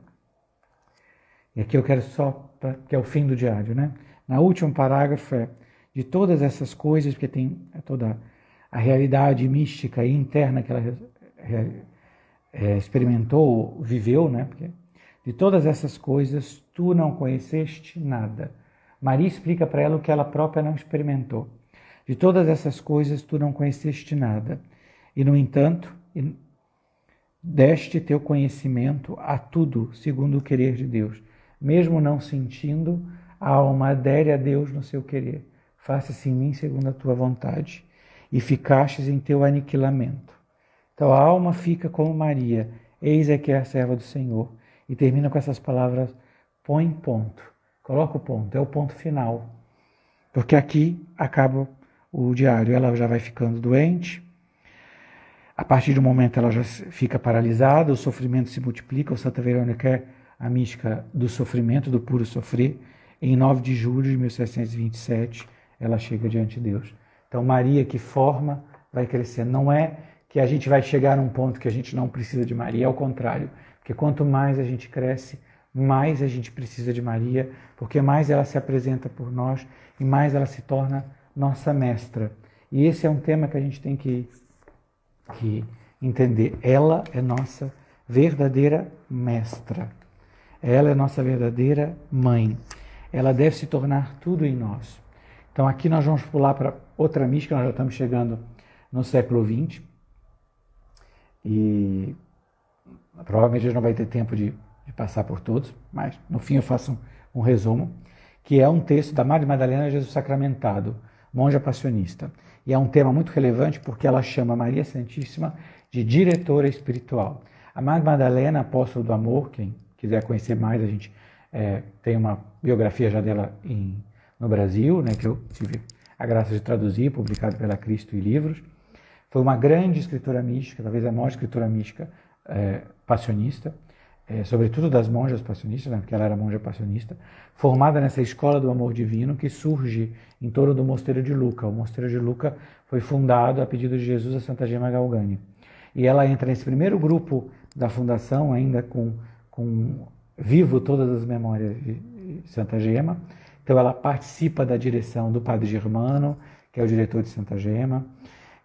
E aqui eu quero só, que é o fim do diário, Na último parágrafo de todas essas coisas, porque tem toda a realidade mística e interna que ela experimentou, viveu, Porque De todas essas coisas, tu não conheceste nada. Maria explica para ela o que ela própria não experimentou. De todas essas coisas, tu não conheceste nada. E, no entanto, deste teu conhecimento a tudo, segundo o querer de Deus. Mesmo não sentindo, a alma adere a Deus no seu querer. Faça-se em mim segundo a tua vontade. E ficastes em teu aniquilamento. Então a alma fica como Maria, eis é que é a serva do Senhor. E termina com essas palavras, põe ponto. Coloca o ponto, é o ponto final. Porque aqui acaba o diário. Ela já vai ficando doente. A partir de um momento ela já fica paralisada, o sofrimento se multiplica. O Santa Verônica é a mística do sofrimento, do puro sofrer. Em 9 de julho de 1727, ela chega diante de Deus. Então Maria que forma, vai crescendo. Não é que a gente vai chegar num ponto que a gente não precisa de Maria, é o contrário. Porque quanto mais a gente cresce, mais a gente precisa de Maria, porque mais ela se apresenta por nós e mais ela se torna nossa mestra. E esse é um tema que a gente tem que entender. Ela é nossa verdadeira mestra. Ela é nossa verdadeira mãe. Ela deve se tornar tudo em nós. Então aqui nós vamos pular para outra mística, nós já estamos chegando no século XX. E provavelmente a gente não vai ter tempo de passar por todos, mas no fim eu faço um resumo, que é um texto da Madre Madalena Jesus Sacramentado, monja passionista. E é um tema muito relevante porque ela chama Maria Santíssima de diretora espiritual. A Madre Madalena, apóstolo do amor, quem quiser conhecer mais, a gente tem uma biografia já dela no Brasil, né, que eu tive a graça de traduzir, publicado pela Cristo e Livros. Foi uma grande escritora mística, talvez a maior escritora mística passionista, sobretudo das monjas passionistas, né, porque ela era monja passionista, formada nessa escola do amor divino que surge em torno do Mosteiro de Lucca. O Mosteiro de Lucca foi fundado a pedido de Jesus a Santa Gema Galgani. E ela entra nesse primeiro grupo da fundação, ainda com vivo todas as memórias de Santa Gema. Então ela participa da direção do Padre Germano, que é o diretor de Santa Gema.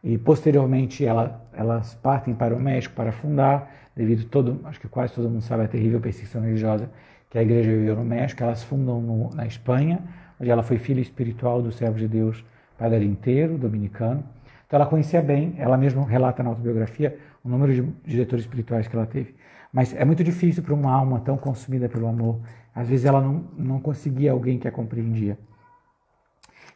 E posteriormente elas partem para o México para fundar, devido acho que quase todo mundo sabe a terrível perseguição religiosa que a igreja viveu no México. Elas fundam na Espanha, onde ela foi filha espiritual do servo de Deus Padre Inteiro, dominicano. Então ela conhecia bem, ela mesma relata na autobiografia o número de diretores espirituais que ela teve. Mas é muito difícil para uma alma tão consumida pelo amor. Às vezes ela não conseguia alguém que a compreendia.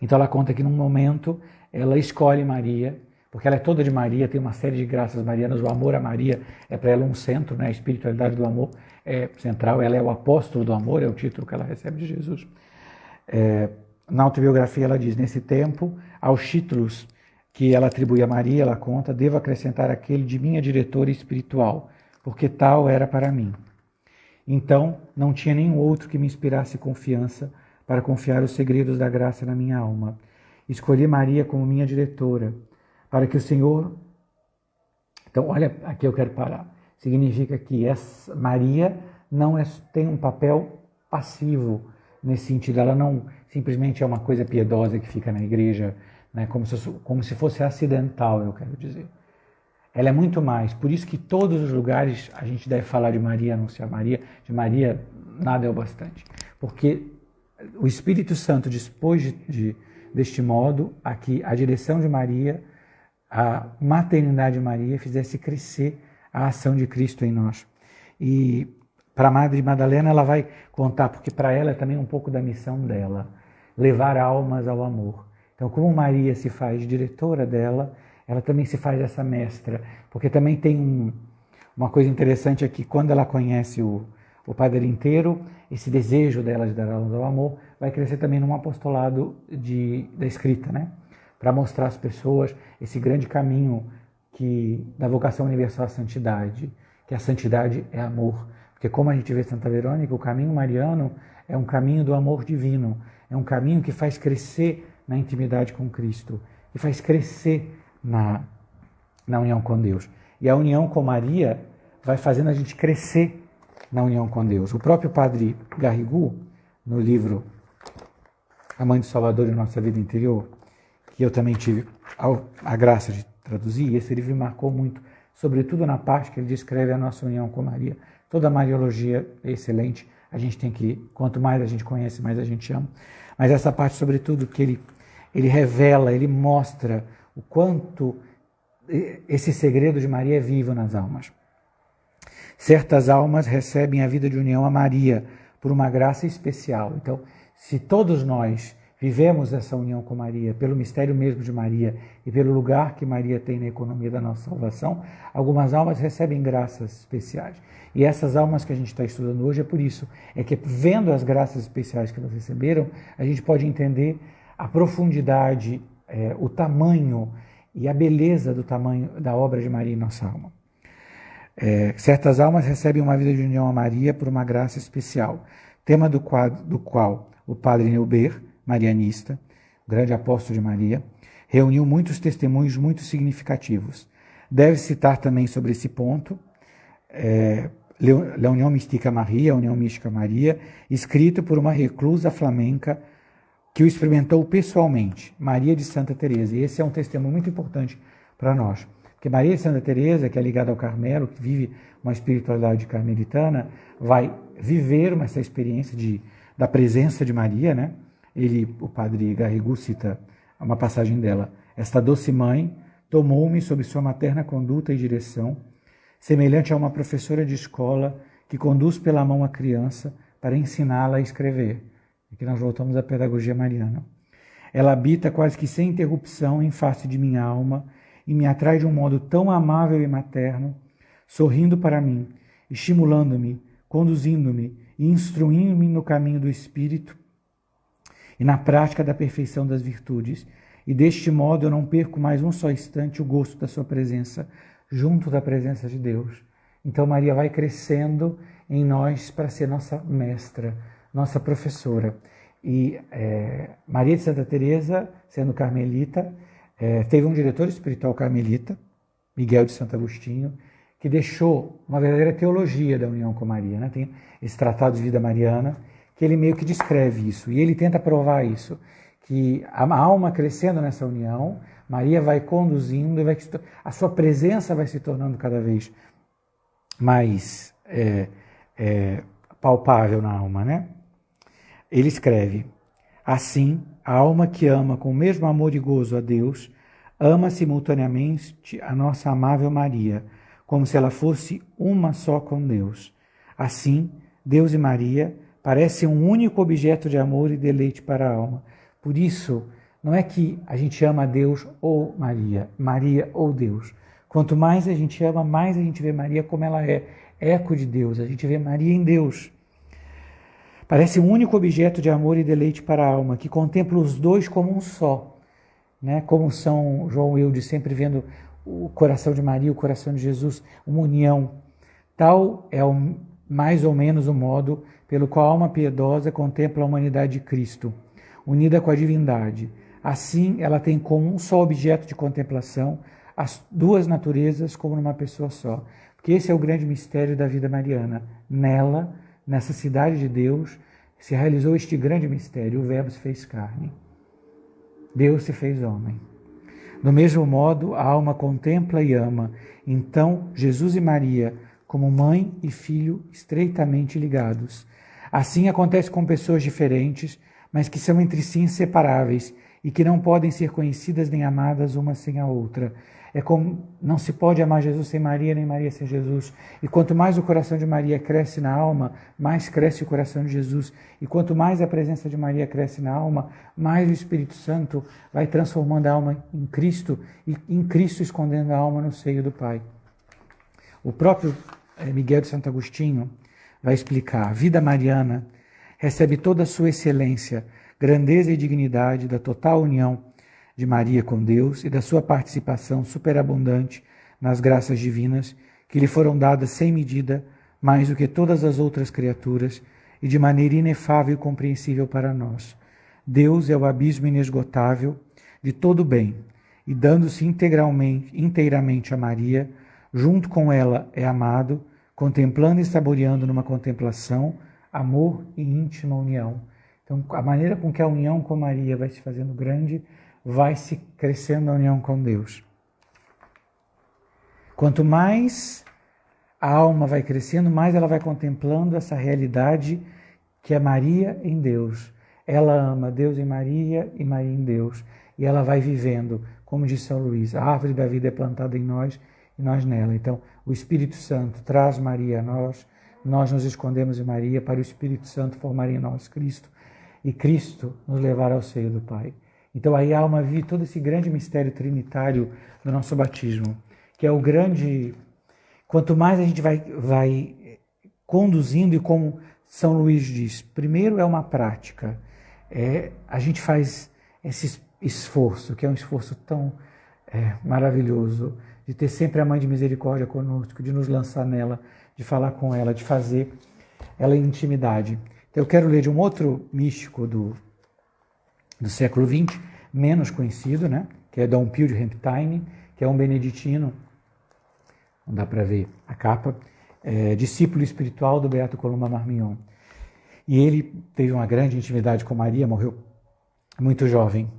Então ela conta que num momento ela escolhe Maria, porque ela é toda de Maria, tem uma série de graças marianas. O amor a Maria é para ela um centro, né? A espiritualidade do amor é central. Ela é o apóstolo do amor, é o título que ela recebe de Jesus. Na autobiografia ela diz, nesse tempo, aos títulos que ela atribui a Maria, ela conta, devo acrescentar aquele de minha diretora espiritual, porque tal era para mim. Então, não tinha nenhum outro que me inspirasse confiança para confiar os segredos da graça na minha alma. Escolhi Maria como minha diretora, para que o Senhor... Então, olha, aqui eu quero parar. Significa que Maria não tem um papel passivo nesse sentido. Ela não simplesmente é uma coisa piedosa que fica na igreja, né, como se fosse acidental, eu quero dizer. Ela é muito mais. Por isso que todos os lugares a gente deve falar de Maria, anunciar Maria. De Maria, nada é o bastante. Porque o Espírito Santo dispôs deste modo a que a direção de Maria, a maternidade de Maria, fizesse crescer a ação de Cristo em nós. E para a Madre Madalena ela vai contar, porque para ela é também um pouco da missão dela, levar almas ao amor. Então, como Maria se faz diretora dela, ela também se faz essa mestra, porque também tem uma coisa interessante aqui, quando ela conhece o Padre Inteiro, esse desejo dela de dar aulas ao amor vai crescer também num apostolado da escrita, né? Para mostrar às pessoas esse grande caminho da vocação universal à santidade, que a santidade é amor. Porque como a gente vê Santa Verônica, o caminho mariano é um caminho do amor divino, é um caminho que faz crescer na intimidade com Cristo, que faz crescer na união com Deus. E a união com Maria vai fazendo a gente crescer na união com Deus. O próprio Padre Garrigou, no livro A Mãe do Salvador e Nossa Vida Interior, que eu também tive a graça de traduzir, esse livro me marcou muito, sobretudo na parte que ele descreve a nossa união com Maria Toda a Mariologia é excelente. A gente tem que, quanto mais a gente conhece, mais a gente ama. Mas essa parte, sobretudo, que ele revela, ele mostra o quanto esse segredo de Maria é vivo nas almas. Certas almas recebem a vida de união a Maria por uma graça especial. Então, se todos nós vivemos essa união com Maria, pelo mistério mesmo de Maria e pelo lugar que Maria tem na economia da nossa salvação, algumas almas recebem graças especiais. E essas almas que a gente está estudando hoje é por isso, é que vendo as graças especiais que elas receberam, a gente pode entender a profundidade, o tamanho e a beleza do tamanho da obra de Maria em nossa alma. Certas almas recebem uma vida de união a Maria por uma graça especial, tema do qual o padre Neuber, marianista, o grande apóstolo de Maria, reuniu muitos testemunhos muito significativos. Deve citar também sobre esse ponto La União Mística Maria, a União Mística Maria, escrito por uma reclusa flamenca que o experimentou pessoalmente, Maria de Santa Teresa. E esse é um testemunho muito importante para nós. Porque Maria de Santa Teresa, que é ligada ao Carmelo, que vive uma espiritualidade carmelitana, vai viver essa experiência da presença de Maria, né? O padre Garrigou cita uma passagem dela. Esta doce mãe tomou-me sob sua materna conduta e direção, semelhante a uma professora de escola que conduz pela mão a criança para ensiná-la a escrever. Aqui nós voltamos à pedagogia mariana. Ela habita quase que sem interrupção em face de minha alma e me atrai de um modo tão amável e materno, sorrindo para mim, estimulando-me, conduzindo-me e instruindo-me no caminho do Espírito e na prática da perfeição das virtudes, e deste modo eu não perco mais um só instante o gosto da sua presença, junto da presença de Deus. Então Maria vai crescendo em nós para ser nossa mestra, nossa professora. E Maria de Santa Teresa, sendo carmelita, teve um diretor espiritual carmelita, Miguel de Santo Agostinho, que deixou uma verdadeira teologia da união com Maria, né? Tem esse tratado de vida mariana, que ele meio que descreve isso, e ele tenta provar isso, que a alma crescendo nessa união, Maria vai conduzindo, a sua presença vai se tornando cada vez mais palpável na alma, né? Ele escreve: assim, a alma que ama com o mesmo amor e gozo a Deus, ama simultaneamente a nossa amável Maria, como se ela fosse uma só com Deus. Assim, Deus e Maria parecem um único objeto de amor e deleite para a alma. Por isso, não é que a gente ama Deus ou Maria, Maria ou Deus. Quanto mais a gente ama, mais a gente vê Maria como ela é, eco de Deus. A gente vê Maria em Deus. Parece um único objeto de amor e deleite para a alma, que contempla os dois como um só. Né? Como São João Eudes, sempre vendo o coração de Maria, o coração de Jesus, uma união. Tal é mais ou menos o modo pelo qual a alma piedosa contempla a humanidade de Cristo, unida com a divindade. Assim, ela tem como um só objeto de contemplação as duas naturezas como numa pessoa só. Porque esse é o grande mistério da vida mariana. Nela, nessa cidade de Deus, se realizou este grande mistério. O Verbo se fez carne. Deus se fez homem. Do mesmo modo, a alma contempla e ama. Então, Jesus e Maria, como mãe e filho, estreitamente ligados. Assim acontece com pessoas diferentes, mas que são entre si inseparáveis e que não podem ser conhecidas nem amadas uma sem a outra. É como não se pode amar Jesus sem Maria, nem Maria sem Jesus. E quanto mais o coração de Maria cresce na alma, mais cresce o coração de Jesus. E quanto mais a presença de Maria cresce na alma, mais o Espírito Santo vai transformando a alma em Cristo e em Cristo escondendo a alma no seio do Pai. O próprio Miguel de Santo Agostinho vai explicar: a vida mariana recebe toda a sua excelência, grandeza e dignidade da total união de Maria com Deus e da sua participação superabundante nas graças divinas que lhe foram dadas sem medida, mais do que todas as outras criaturas, e de maneira inefável e compreensível para nós. Deus é o abismo inesgotável de todo o bem, e dando-se inteiramente a Maria, junto com ela é amado, contemplando e saboreando numa contemplação, amor e íntima união. Então, a maneira com que a união com Maria vai se fazendo grande, vai se crescendo a união com Deus. Quanto mais a alma vai crescendo, mais ela vai contemplando essa realidade que é Maria em Deus. Ela ama Deus em Maria e Maria em Deus. E ela vai vivendo, como diz São Luís, a árvore da vida é plantada em nós e nós nela. Então, o Espírito Santo traz Maria a nós, nós nos escondemos em Maria para o Espírito Santo formar em nós Cristo e Cristo nos levar ao seio do Pai. Então, aí a alma vive todo esse grande mistério trinitário do nosso batismo, que é o grande... Quanto mais a gente vai conduzindo, e como São Luís diz, primeiro é uma prática, a gente faz esse esforço, que é um esforço tão maravilhoso, de ter sempre a Mãe de Misericórdia conosco, de nos lançar nela, de falar com ela, de fazer ela em intimidade. Então, eu quero ler de um outro místico do século XX, menos conhecido, né? Que é Dom Pio de Hempstein, que é um beneditino, não dá para ver a capa, discípulo espiritual do Beato Columba Marmignon. E ele teve uma grande intimidade com Maria, morreu muito jovem.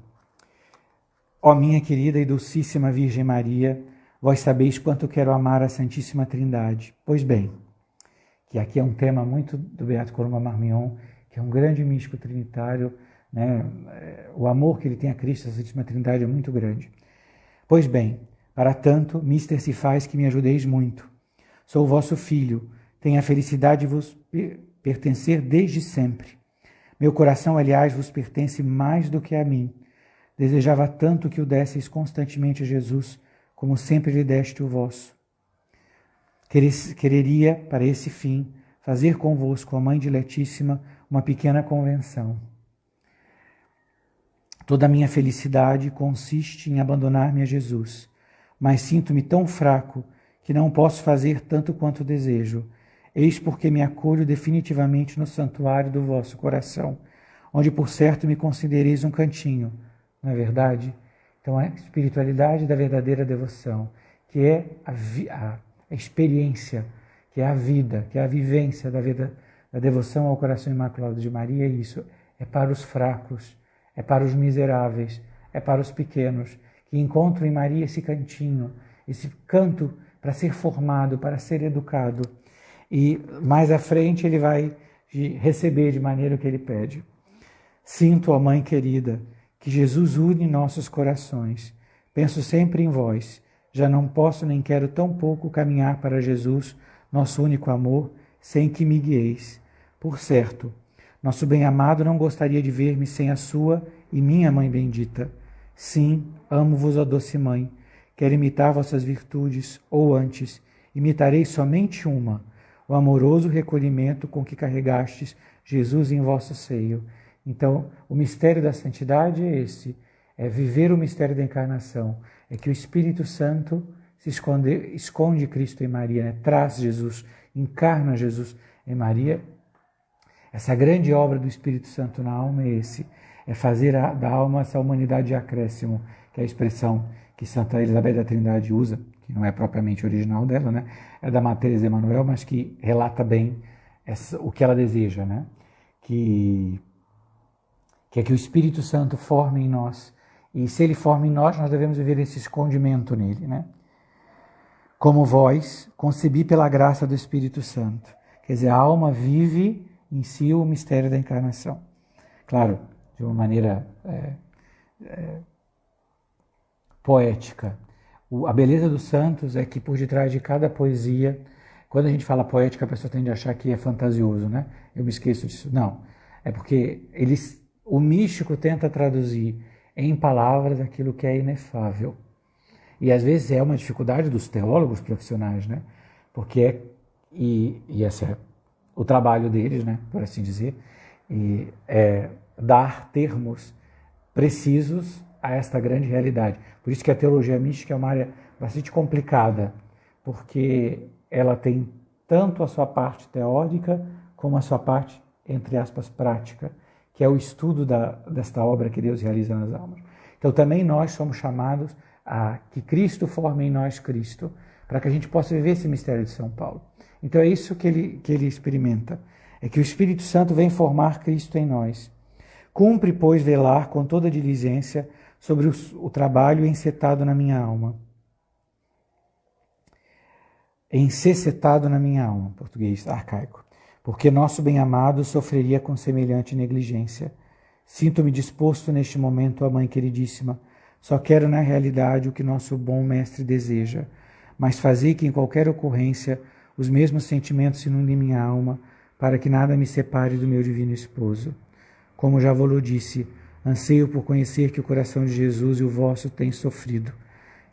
Ó minha querida e dulcíssima Virgem Maria, vós sabeis quanto quero amar a Santíssima Trindade. Pois bem, que aqui é um tema muito do Beato Columba Marmignon, que é um grande místico trinitário, né? O amor que ele tem a Cristo, a Santíssima Trindade, é muito grande. Pois bem, para tanto, mister se faz que me ajudeis muito. Sou vosso filho, tenho a felicidade de vos pertencer desde sempre. Meu coração, aliás, vos pertence mais do que a mim. Desejava tanto que o desseis constantemente a Jesus, como sempre lhe deste o vosso. Quereria, para esse fim, fazer convosco, a Mãe Diletíssima, uma pequena convenção. Toda a minha felicidade consiste em abandonar-me a Jesus, mas sinto-me tão fraco que não posso fazer tanto quanto desejo. Eis porque me acolho definitivamente no santuário do vosso coração, onde por certo me considereis um cantinho, não é verdade? Então a espiritualidade da verdadeira devoção, que é a experiência, que é a vida, que é a vivência da devoção ao coração imaculado de Maria, é isso, é para os fracos, é para os miseráveis, é para os pequenos, que encontram em Maria esse cantinho, esse canto para ser formado, para ser educado. E mais à frente ele vai receber de maneira que ele pede. Sinto, ó Mãe querida, que Jesus une nossos corações. Penso sempre em vós. Já não posso nem quero tão pouco caminhar para Jesus, nosso único amor, sem que me guieis. Por certo, nosso bem-amado não gostaria de ver-me sem a sua e minha Mãe bendita. Sim, amo-vos, ó doce Mãe. Quero imitar vossas virtudes, ou antes, imitarei somente uma, o amoroso recolhimento com que carregastes Jesus em vosso seio. Então, o mistério da santidade é esse, é viver o mistério da encarnação, é que o Espírito Santo se esconde Cristo em Maria, né? Traz Jesus, encarna Jesus em Maria. Essa grande obra do Espírito Santo na alma é fazer da alma essa humanidade de acréscimo, que é a expressão que Santa Elizabeth da Trindade usa, que não é propriamente original dela, né? É da Madre Teresa de Emanuel, mas que relata bem o que ela deseja, né? Que é que o Espírito Santo forme em nós, e se ele forma em nós devemos viver esse escondimento nele, né? Como vós, concebi pela graça do Espírito Santo. Quer dizer, a alma vive em si o mistério da encarnação. Claro, de uma maneira poética. A beleza dos santos é que por detrás de cada poesia, quando a gente fala poética, a pessoa tende a achar que é fantasioso, né? Eu me esqueço disso. Não, é porque o místico tenta traduzir em palavras aquilo que é inefável. E às vezes é uma dificuldade dos teólogos profissionais, né? Porque esse é o trabalho deles, né? Por assim dizer, e dar termos precisos a esta grande realidade. Por isso que a teologia mística é uma área bastante complicada, porque ela tem tanto a sua parte teórica como a sua parte, entre aspas, prática, que é o estudo desta obra que Deus realiza nas almas. Então também nós somos chamados a que Cristo forme em nós Cristo, para que a gente possa viver esse mistério de São Paulo. Então é isso que ele experimenta, é que o Espírito Santo vem formar Cristo em nós. Cumpre, pois, velar com toda diligência sobre o trabalho encetado na minha alma. encecetado na minha alma, português arcaico, porque nosso bem-amado sofreria com semelhante negligência. Sinto-me disposto neste momento, ó Mãe queridíssima, só quero na realidade o que nosso bom Mestre deseja, mas fazei que em qualquer ocorrência os mesmos sentimentos inundem minha alma, para que nada me separe do meu divino esposo. Como já vos disse, anseio por conhecer que o coração de Jesus e o vosso têm sofrido.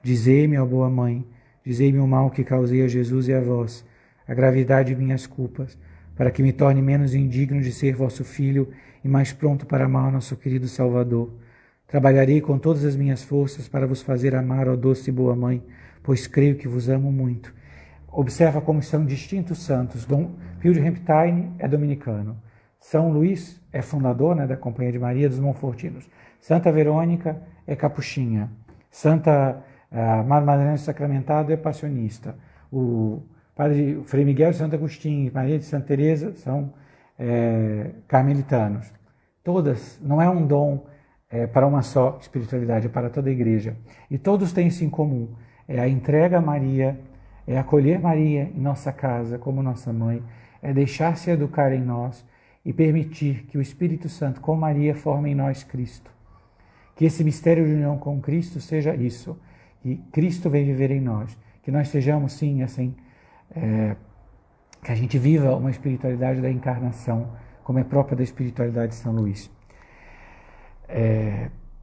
Dizei-me, ó boa Mãe, dizei-me o mal que causei a Jesus e a vós, a gravidade de minhas culpas, para que me torne menos indigno de ser vosso filho e mais pronto para amar nosso querido Salvador. Trabalharei com todas as minhas forças para vos fazer amar, ó doce e boa Mãe, pois creio que vos amo muito. Observa como são distintos santos. Dom Pio de Reptine é dominicano. São Luís é fundador, da Companhia de Maria dos Monfortinos. Santa Verônica é capuchinha. Santa Madalena do Sacramentado é passionista. O Padre Frei Miguel de Santo Agostinho e Maria de Santa Teresa são carmelitanos. Todas, não é um dom para uma só espiritualidade, é para toda a igreja. E todos têm isso em comum. É a entrega a Maria, é acolher Maria em nossa casa como nossa mãe, é deixar-se educar em nós e permitir que o Espírito Santo, com Maria, forme em nós Cristo. Que esse mistério de união com Cristo seja isso, que Cristo vem viver em nós, que nós sejamos, sim, assim, que a gente viva uma espiritualidade da encarnação, como é própria da espiritualidade de São Luís.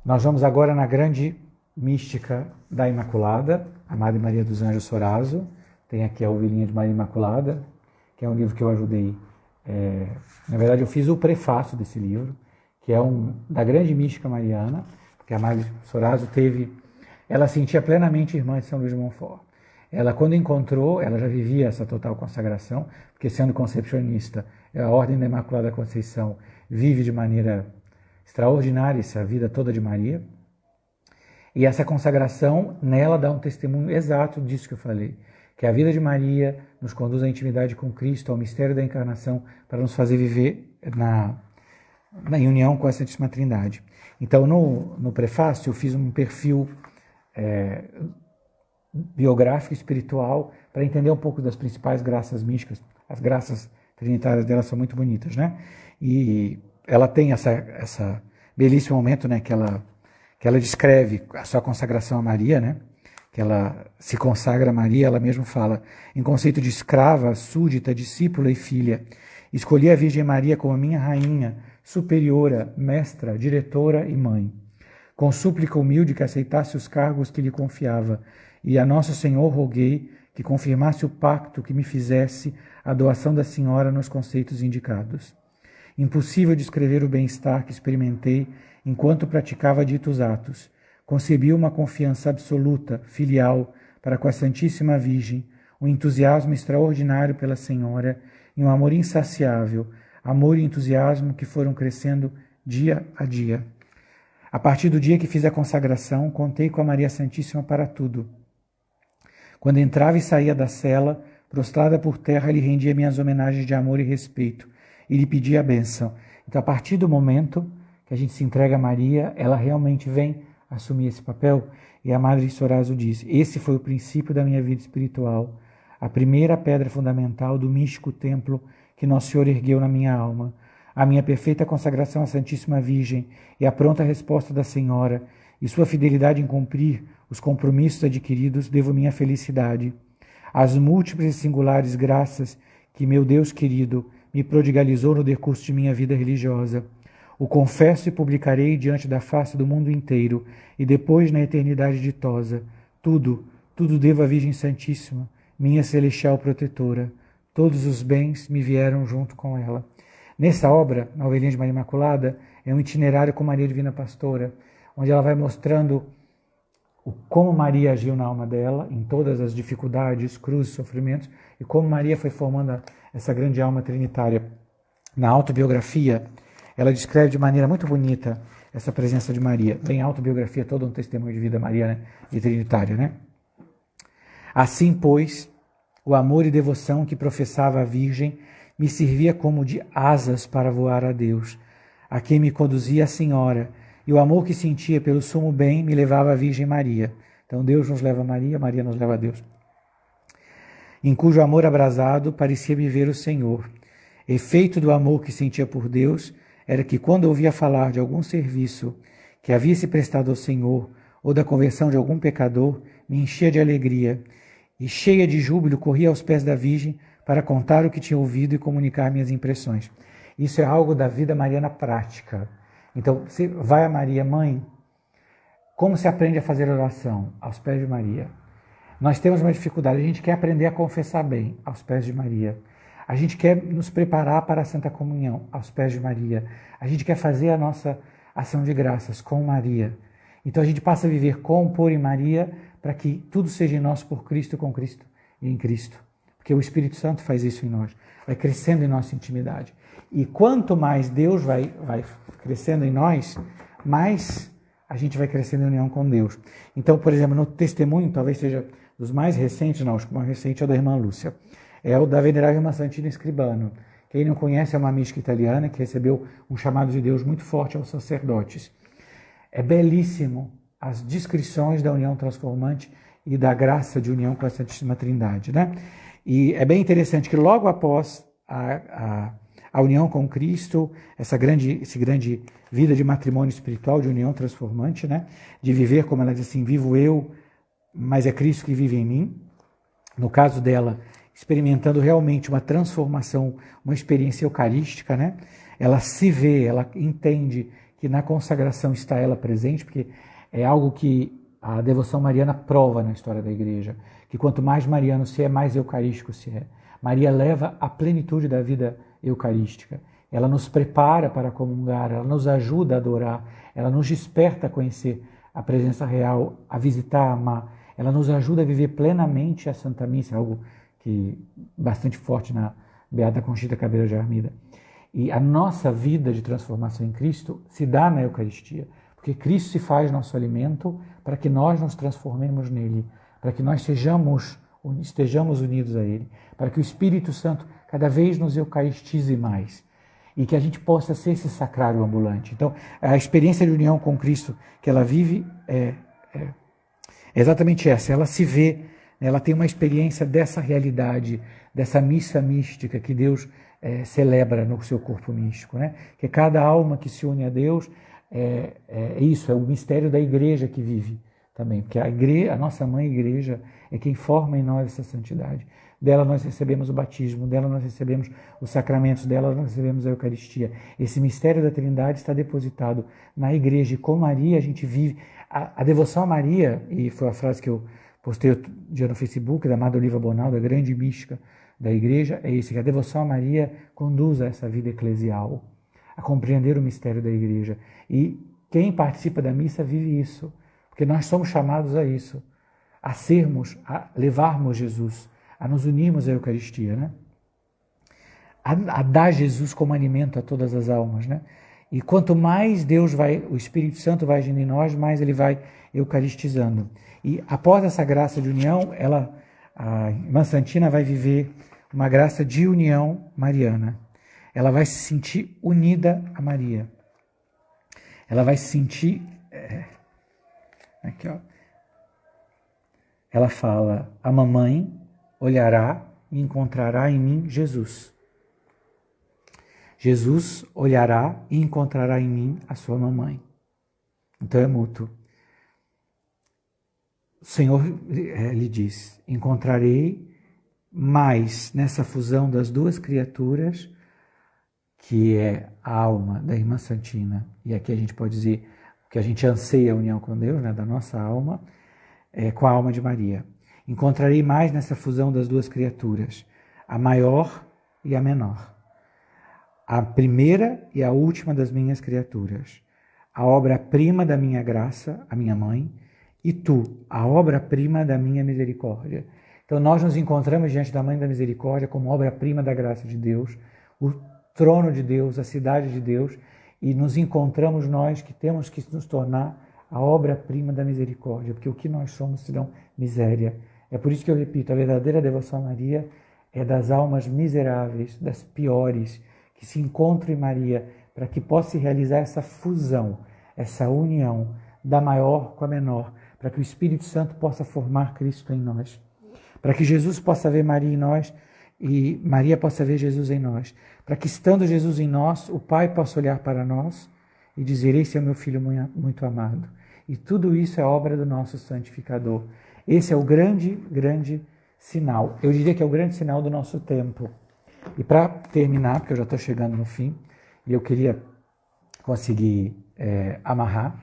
Nós vamos agora na grande mística da Imaculada, a Madre Maria dos Anjos Soraso. Tem aqui a Ovelhinha de Maria Imaculada, que é um livro que eu ajudei. Na verdade, eu fiz o prefácio desse livro, que é da grande mística mariana, porque a Madre Soraso ela sentia plenamente irmã de São Luís de Montfort. Ela, quando encontrou, ela já vivia essa total consagração, porque sendo concepcionista, a Ordem da Imaculada Conceição vive de maneira extraordinária essa vida toda de Maria. E essa consagração, nela, dá um testemunho exato disso que eu falei, que a vida de Maria nos conduz à intimidade com Cristo, ao mistério da encarnação, para nos fazer viver na união com a Santíssima Trindade. Então, no prefácio, eu fiz um perfil biográfico espiritual para entender um pouco das principais graças místicas. As graças trinitárias dela são muito bonitas, né? E ela tem essa belíssimo momento, né, que ela descreve a sua consagração a Maria, né? Que ela se consagra a Maria, ela mesma fala, em conceito de escrava, súdita, discípula e filha, escolhi a Virgem Maria como minha rainha, superiora, mestra, diretora e mãe. Com súplica humilde que aceitasse os cargos que lhe confiava, e a Nosso Senhor roguei que confirmasse o pacto que me fizesse a doação da Senhora nos conceitos indicados. Impossível descrever o bem-estar que experimentei enquanto praticava ditos atos. Concebi uma confiança absoluta, filial, para com a Santíssima Virgem, um entusiasmo extraordinário pela Senhora e um amor insaciável, amor e entusiasmo que foram crescendo dia a dia. A partir do dia que fiz a consagração, contei com a Maria Santíssima para tudo. Quando entrava e saía da cela, prostrada por terra, lhe rendia minhas homenagens de amor e respeito e lhe pedia a bênção. Então, a partir do momento que a gente se entrega a Maria, ela realmente vem assumir esse papel. E a Madre Soraso diz, esse foi o princípio da minha vida espiritual, a primeira pedra fundamental do místico templo que Nosso Senhor ergueu na minha alma, a minha perfeita consagração à Santíssima Virgem e a pronta resposta da Senhora e sua fidelidade em cumprir os compromissos adquiridos, devo minha felicidade. As múltiplas e singulares graças que meu Deus querido me prodigalizou no decurso de minha vida religiosa. O confesso e publicarei diante da face do mundo inteiro, e depois na eternidade ditosa. Tudo devo à Virgem Santíssima, minha celestial protetora. Todos os bens me vieram junto com ela. Nessa obra, na Ovelhinha de Maria Imaculada, é um itinerário com Maria Divina Pastora, onde ela vai mostrando como Maria agiu na alma dela, em todas as dificuldades, cruzes, sofrimentos, e como Maria foi formando essa grande alma trinitária. Na autobiografia, ela descreve de maneira muito bonita essa presença de Maria. Bem, autobiografia, todo um testemunho de vida mariana e trinitária, né? Assim, pois, o amor e devoção que professava a Virgem me servia como de asas para voar a Deus, a quem me conduzia a Senhora, e o amor que sentia pelo sumo bem me levava à Virgem Maria. Então Deus nos leva a Maria, Maria nos leva a Deus. em cujo amor abrasado parecia-me ver o Senhor. Efeito do amor que sentia por Deus era que, quando ouvia falar de algum serviço que havia se prestado ao Senhor, ou da conversão de algum pecador, me enchia de alegria, e cheia de júbilo corria aos pés da Virgem para contar o que tinha ouvido e comunicar minhas impressões. Isso é algo da vida mariana prática. Então, você vai a Maria, mãe, como se aprende a fazer oração? Aos pés de Maria. Nós temos uma dificuldade, a gente quer aprender a confessar bem, aos pés de Maria. A gente quer nos preparar para a Santa Comunhão, aos pés de Maria. A gente quer fazer a nossa ação de graças com Maria. Então a gente passa a viver com, por e Maria, para que tudo seja em nós por Cristo, com Cristo e em Cristo. Porque o Espírito Santo faz isso em nós, vai crescendo em nossa intimidade. E quanto mais Deus vai crescendo em nós, mais a gente vai crescendo em união com Deus. Então, por exemplo, no testemunho, talvez seja dos mais recentes, não, acho que o mais recente é o da irmã Lúcia. É o da Venerável Irmã Santina Escribano. Quem não conhece é uma mística italiana que recebeu um chamado de Deus muito forte aos sacerdotes. É belíssimo as descrições da união transformante e da graça de união com a Santíssima Trindade, né? E é bem interessante que logo após a união com Cristo, essa grande vida de matrimônio espiritual, de união transformante, né? De viver, como ela diz assim, vivo eu, mas é Cristo que vive em mim. No caso dela, experimentando realmente uma transformação, uma experiência eucarística, né? Ela se vê, ela entende que na consagração está ela presente, porque é algo que a devoção mariana prova na história da Igreja, que quanto mais mariano se é, mais eucarístico se é. Maria leva a plenitude da vida eucarística. Ela nos prepara para comungar, ela nos ajuda a adorar, ela nos desperta a conhecer a presença real, a visitar, a amar. Ela nos ajuda a viver plenamente a Santa Missa, algo que bastante forte na Beata Conchita Cabreira de Armida. E a nossa vida de transformação em Cristo se dá na Eucaristia, porque Cristo se faz nosso alimento para que nós nos transformemos nele, para que nós estejamos unidos a ele, para que o Espírito Santo cada vez nos eucaristize mais e que a gente possa ser esse sacrário ambulante. Então, a experiência de união com Cristo que ela vive é exatamente essa. Ela se vê, ela tem uma experiência dessa realidade, dessa missa mística que Deus celebra no seu corpo místico, né? Que cada alma que se une a Deus é isso, é o mistério da Igreja que vive também, porque a nossa mãe Igreja é quem forma em nós essa santidade. Dela nós recebemos o batismo, dela nós recebemos os sacramentos, dela nós recebemos a Eucaristia. Esse mistério da Trindade está depositado na Igreja, e com Maria a gente vive a devoção a Maria, e foi a frase que eu postei outro dia no Facebook, da Madre Oliva Bonaldo, a grande mística da Igreja, é isso, que a devoção a Maria conduz a essa vida eclesial, a compreender o mistério da Igreja. E quem participa da missa vive isso, porque nós somos chamados a isso, a levarmos Jesus, a nos unirmos à Eucaristia, né? A dar Jesus como alimento a todas as almas, né? E quanto mais o Espírito Santo vai agindo em nós, mais ele vai eucaristizando. E após essa graça de união, a Irmã Santina vai viver uma graça de união mariana. Ela vai se sentir unida a Maria. Ela vai se sentir... aqui, ó. Ela fala, a mamãe olhará e encontrará em mim Jesus. Jesus olhará e encontrará em mim a sua mamãe. Então é mútuo. O Senhor lhe diz, encontrarei mais nessa fusão das duas criaturas, que é a alma da Irmã Santina, e aqui a gente pode dizer que a gente anseia a união com Deus, né, da nossa alma, com a alma de Maria. Encontrarei mais nessa fusão das duas criaturas, a maior e a menor, a primeira e a última das minhas criaturas, a obra-prima da minha graça, a minha mãe, e tu, a obra-prima da minha misericórdia. Então nós nos encontramos diante da Mãe da Misericórdia como obra-prima da graça de Deus, o trono de Deus, a cidade de Deus, e nos encontramos nós que temos que nos tornar a obra-prima da misericórdia, porque o que nós somos senão miséria. É por isso que eu repito, a verdadeira devoção a Maria é das almas miseráveis, das piores, que se encontram em Maria, para que possa se realizar essa fusão, essa união da maior com a menor, para que o Espírito Santo possa formar Cristo em nós. para que Jesus possa ver Maria em nós e Maria possa ver Jesus em nós, para que estando Jesus em nós, o Pai possa olhar para nós e dizer: esse é o meu filho muito amado. E tudo isso é obra do nosso santificador. Esse é o grande, grande sinal. Eu diria que é o grande sinal do nosso tempo. E para terminar, porque eu já estou chegando no fim, e eu queria conseguir amarrar,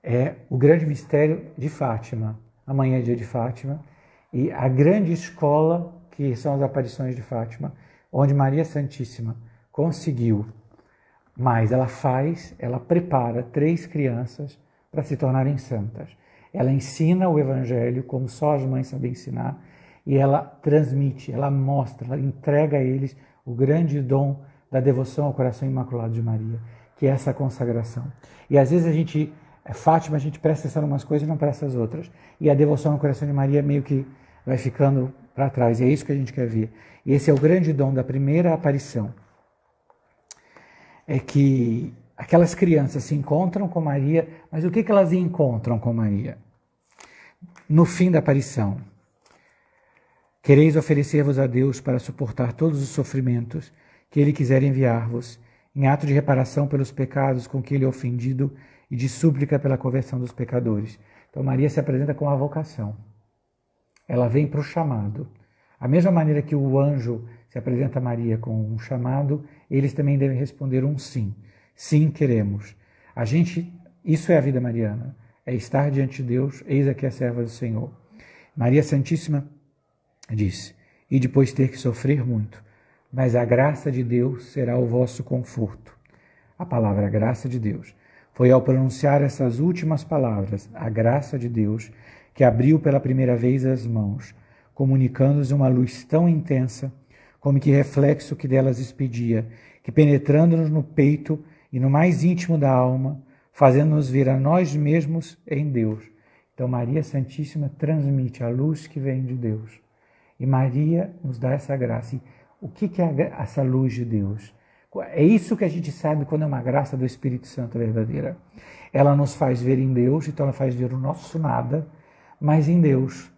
é o grande mistério de Fátima. Amanhã é dia de Fátima, e a grande escola que são as aparições de Fátima, onde Maria Santíssima conseguiu, mas ela prepara 3 crianças para se tornarem santas. Ela ensina o Evangelho como só as mães sabem ensinar, e ela transmite, ela mostra, ela entrega a eles o grande dom da devoção ao coração imaculado de Maria, que é essa consagração. E às vezes Fátima, a gente presta atenção em umas coisas e não presta as outras. E a devoção ao coração de Maria meio que vai ficando para trás. E é isso que a gente quer ver. E esse é o grande dom da primeira aparição. É que aquelas crianças se encontram com Maria, mas o que elas encontram com Maria? No fim da aparição, quereis oferecer-vos a Deus para suportar todos os sofrimentos que Ele quiser enviar-vos, em ato de reparação pelos pecados com que Ele é ofendido e de súplica pela conversão dos pecadores. Então Maria se apresenta com a vocação. Ela vem para o chamado. A mesma maneira que o anjo se apresenta a Maria com um chamado, eles também devem responder um sim. Sim, queremos. Isso é a vida mariana. É estar diante de Deus, eis aqui a serva do Senhor. Maria Santíssima diz: e depois ter que sofrer muito, mas a graça de Deus será o vosso conforto. A palavra graça de Deus. Foi ao pronunciar essas últimas palavras, a graça de Deus, que abriu pela primeira vez as mãos, comunicando-nos uma luz tão intensa, como que reflexo que delas expedia, que penetrando-nos no peito e no mais íntimo da alma, fazendo-nos ver a nós mesmos em Deus. Então Maria Santíssima transmite a luz que vem de Deus. E Maria nos dá essa graça. E o que é essa luz de Deus? É isso que a gente sabe quando é uma graça do Espírito Santo verdadeira. Ela nos faz ver em Deus, então ela faz ver o nosso nada, mas em Deus.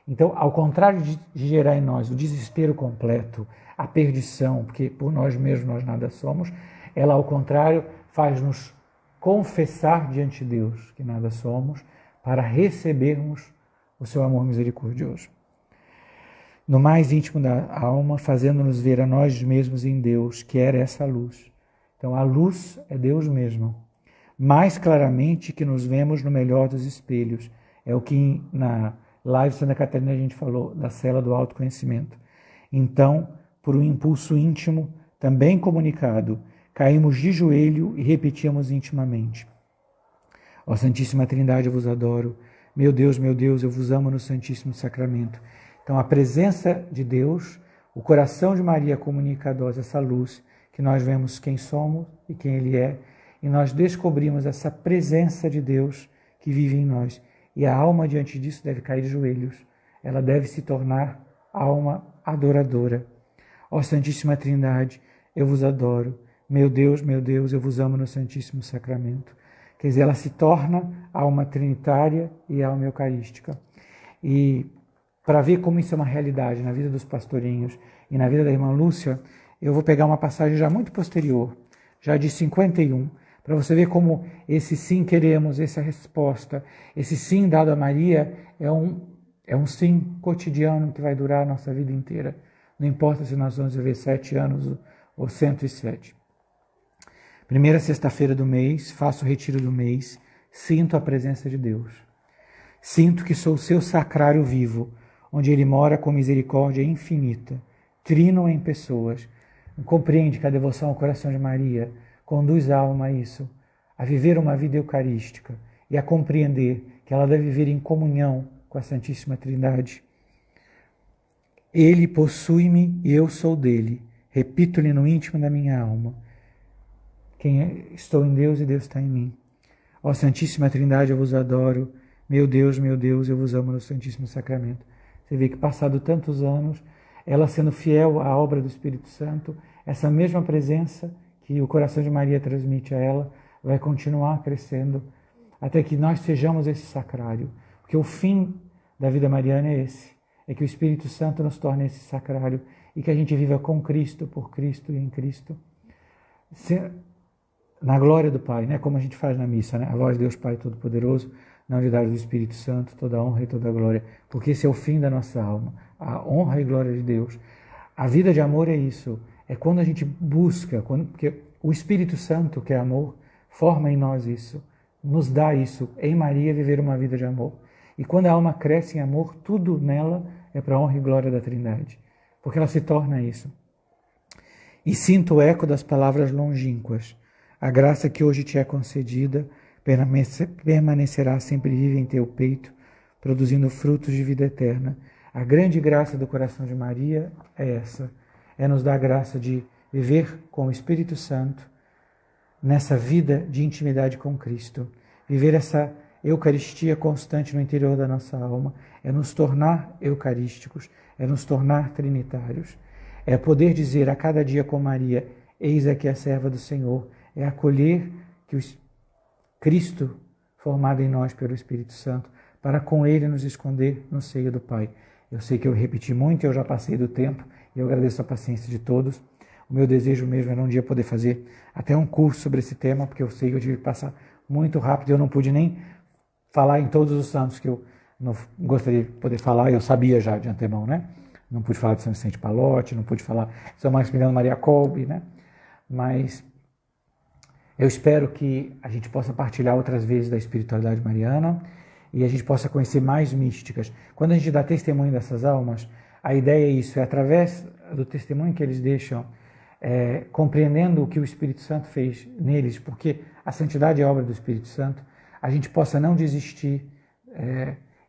Então, ao contrário de gerar em nós o desespero completo, a perdição, porque por nós mesmos nós nada somos, ela, ao contrário, faz-nos confessar diante de Deus que nada somos, para recebermos o seu amor misericordioso. No mais íntimo da alma, fazendo-nos ver a nós mesmos em Deus, que era essa luz. Então, a luz é Deus mesmo. Mais claramente que nos vemos no melhor dos espelhos. É o que na live Santa Catarina a gente falou, da cela do autoconhecimento. Então, por um impulso íntimo, também comunicado, caímos de joelho e repetíamos intimamente: ó Santíssima Trindade, eu vos adoro. Meu Deus, eu vos amo no Santíssimo Sacramento. Então, a presença de Deus, o coração de Maria comunica a nós essa luz, que nós vemos quem somos e quem Ele é, e nós descobrimos essa presença de Deus que vive em nós. E a alma, diante disso, deve cair de joelhos. Ela deve se tornar alma adoradora. Ó Santíssima Trindade, eu vos adoro. Meu Deus, eu vos amo no Santíssimo Sacramento. Quer dizer, ela se torna alma trinitária e alma eucarística. E para ver como isso é uma realidade na vida dos pastorinhos e na vida da irmã Lúcia, eu vou pegar uma passagem já muito posterior, já de 51, para você ver como esse sim queremos, essa resposta, esse sim dado a Maria é um sim cotidiano que vai durar a nossa vida inteira. Não importa se nós vamos viver 7 anos ou 107. Primeira sexta-feira do mês, faço o retiro do mês, sinto a presença de Deus. Sinto que sou o seu sacrário vivo, onde Ele mora com misericórdia infinita, trino em pessoas. Compreende que a devoção ao coração de Maria conduz a alma a isso, a viver uma vida eucarística e a compreender que ela deve viver em comunhão com a Santíssima Trindade. Ele possui-me e eu sou dele. Repito-lhe no íntimo da minha alma: estou em Deus e Deus está em mim. Ó Santíssima Trindade, eu vos adoro. Meu Deus, eu vos amo no Santíssimo Sacramento. Você vê que, passado tantos anos, ela sendo fiel à obra do Espírito Santo, essa mesma presença que o coração de Maria transmite a ela, vai continuar crescendo, até que nós sejamos esse sacrário. Porque o fim da vida mariana é esse. é que o Espírito Santo nos torne esse sacrário e que a gente viva com Cristo, por Cristo e em Cristo, na glória do Pai, né? Como a gente faz na missa, né? A voz de Deus Pai Todo-Poderoso, na unidade do Espírito Santo, toda a honra e toda a glória, porque esse é o fim da nossa alma, a honra e glória de Deus. A vida de amor é isso, é quando a gente busca, porque o Espírito Santo, que é amor, forma em nós isso, nos dá isso, em Maria viver uma vida de amor. E quando a alma cresce em amor, tudo nela é para a honra e glória da Trindade, porque ela se torna isso. E sinto o eco das palavras longínquas, a graça que hoje te é concedida permanecerá sempre viva em teu peito, produzindo frutos de vida eterna. A grande graça do coração de Maria é essa, é nos dar a graça de viver com o Espírito Santo nessa vida de intimidade com Cristo, viver essa Eucaristia constante no interior da nossa alma, é nos tornar eucarísticos, é nos tornar trinitários, é poder dizer a cada dia com Maria, eis aqui a serva do Senhor, é acolher que o Cristo, formado em nós pelo Espírito Santo, para com Ele nos esconder no seio do Pai. Eu sei que eu repeti muito, eu já passei do tempo, e eu agradeço a paciência de todos. O meu desejo mesmo era um dia poder fazer até um curso sobre esse tema, porque eu sei que eu tive que passar muito rápido, eu não pude nem falar em todos os santos que eu não gostaria de poder falar, eu sabia já de antemão, né? Não pude falar de São Vicente Pallotti, não pude falar de São Maximiliano Maria Kolbe, né? Mas eu espero que a gente possa partilhar outras vezes da espiritualidade mariana e a gente possa conhecer mais místicas. Quando a gente dá testemunho dessas almas, a ideia é isso, é através do testemunho que eles deixam, compreendendo o que o Espírito Santo fez neles, porque a santidade é obra do Espírito Santo, a gente possa não desistir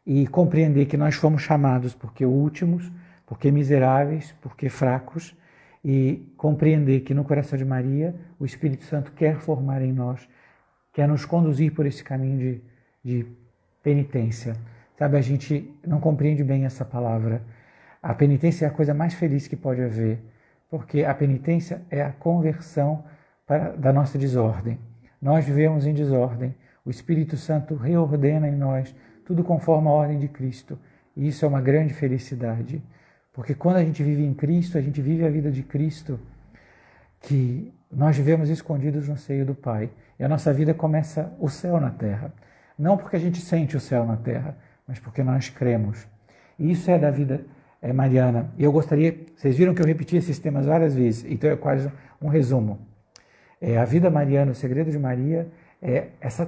e compreender que nós fomos chamados porque últimos, porque miseráveis, porque fracos, e compreender que no coração de Maria o Espírito Santo quer formar em nós, quer nos conduzir por esse caminho de penitência. Sabe, a gente não compreende bem essa palavra. A penitência é a coisa mais feliz que pode haver, porque a penitência é a conversão da nossa desordem. Nós vivemos em desordem, o Espírito Santo reordena em nós tudo conforme a ordem de Cristo, e isso é uma grande felicidade. Porque quando a gente vive em Cristo, a gente vive a vida de Cristo, que nós vivemos escondidos no seio do Pai. E a nossa vida começa o céu na terra. Não porque a gente sente o céu na terra, mas porque nós cremos. E isso é da vida mariana. E eu gostaria, vocês viram que eu repeti esses temas várias vezes, então é quase um resumo. A vida mariana, o segredo de Maria,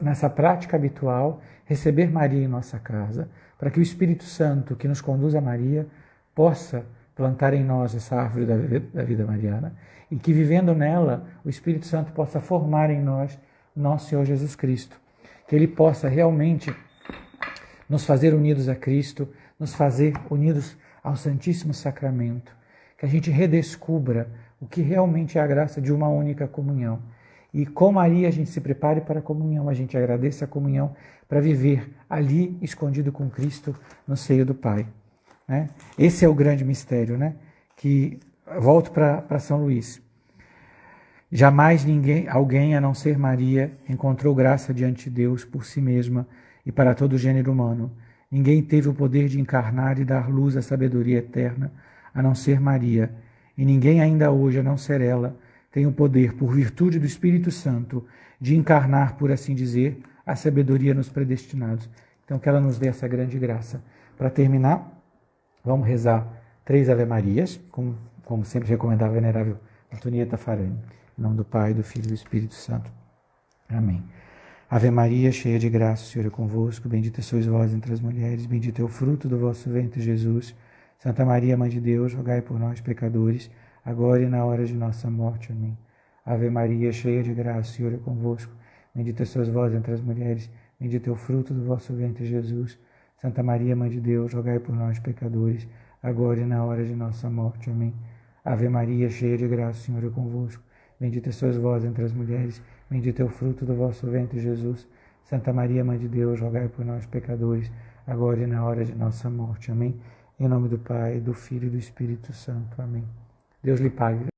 nessa prática habitual, receber Maria em nossa casa, para que o Espírito Santo que nos conduz a Maria possa plantar em nós essa árvore da vida mariana e que, vivendo nela, o Espírito Santo possa formar em nós nosso Senhor Jesus Cristo. Que Ele possa realmente nos fazer unidos a Cristo, nos fazer unidos ao Santíssimo Sacramento. Que a gente redescubra o que realmente é a graça de uma única comunhão. E com Maria a gente se prepare para a comunhão, a gente agradeça a comunhão para viver ali escondido com Cristo no seio do Pai. Né? Esse é o grande mistério, né? Que volto para São Luís. Jamais alguém, a não ser Maria, encontrou graça diante de Deus por si mesma e para todo o gênero humano. Ninguém teve o poder de encarnar e dar luz à sabedoria eterna, a não ser Maria. E ninguém ainda hoje, a não ser ela, tem o poder, por virtude do Espírito Santo, de encarnar, por assim dizer, a sabedoria nos predestinados. Então, que ela nos dê essa grande graça. Para terminar, vamos rezar 3 Ave-Marias, como sempre recomendava a venerável Antonieta Farani. Em nome do Pai, do Filho e do Espírito Santo. Amém. Ave Maria, cheia de graça, o Senhor é convosco. Bendita sois vós entre as mulheres, bendito é o fruto do vosso ventre, Jesus. Santa Maria, Mãe de Deus, rogai por nós, pecadores, agora e na hora de nossa morte. Amém. Ave Maria, cheia de graça, o Senhor é convosco. Bendita sois vós entre as mulheres, bendito é o fruto do vosso ventre, Jesus. Santa Maria, Mãe de Deus, rogai por nós, pecadores, agora e na hora de nossa morte. Amém. Ave Maria, cheia de graça, o Senhor é convosco. Bendita sois vós entre as mulheres, bendito é o fruto do vosso ventre, Jesus. Santa Maria, Mãe de Deus, rogai por nós, pecadores, agora e na hora de nossa morte. Amém. Em nome do Pai, do Filho e do Espírito Santo. Amém. Deus lhe pague.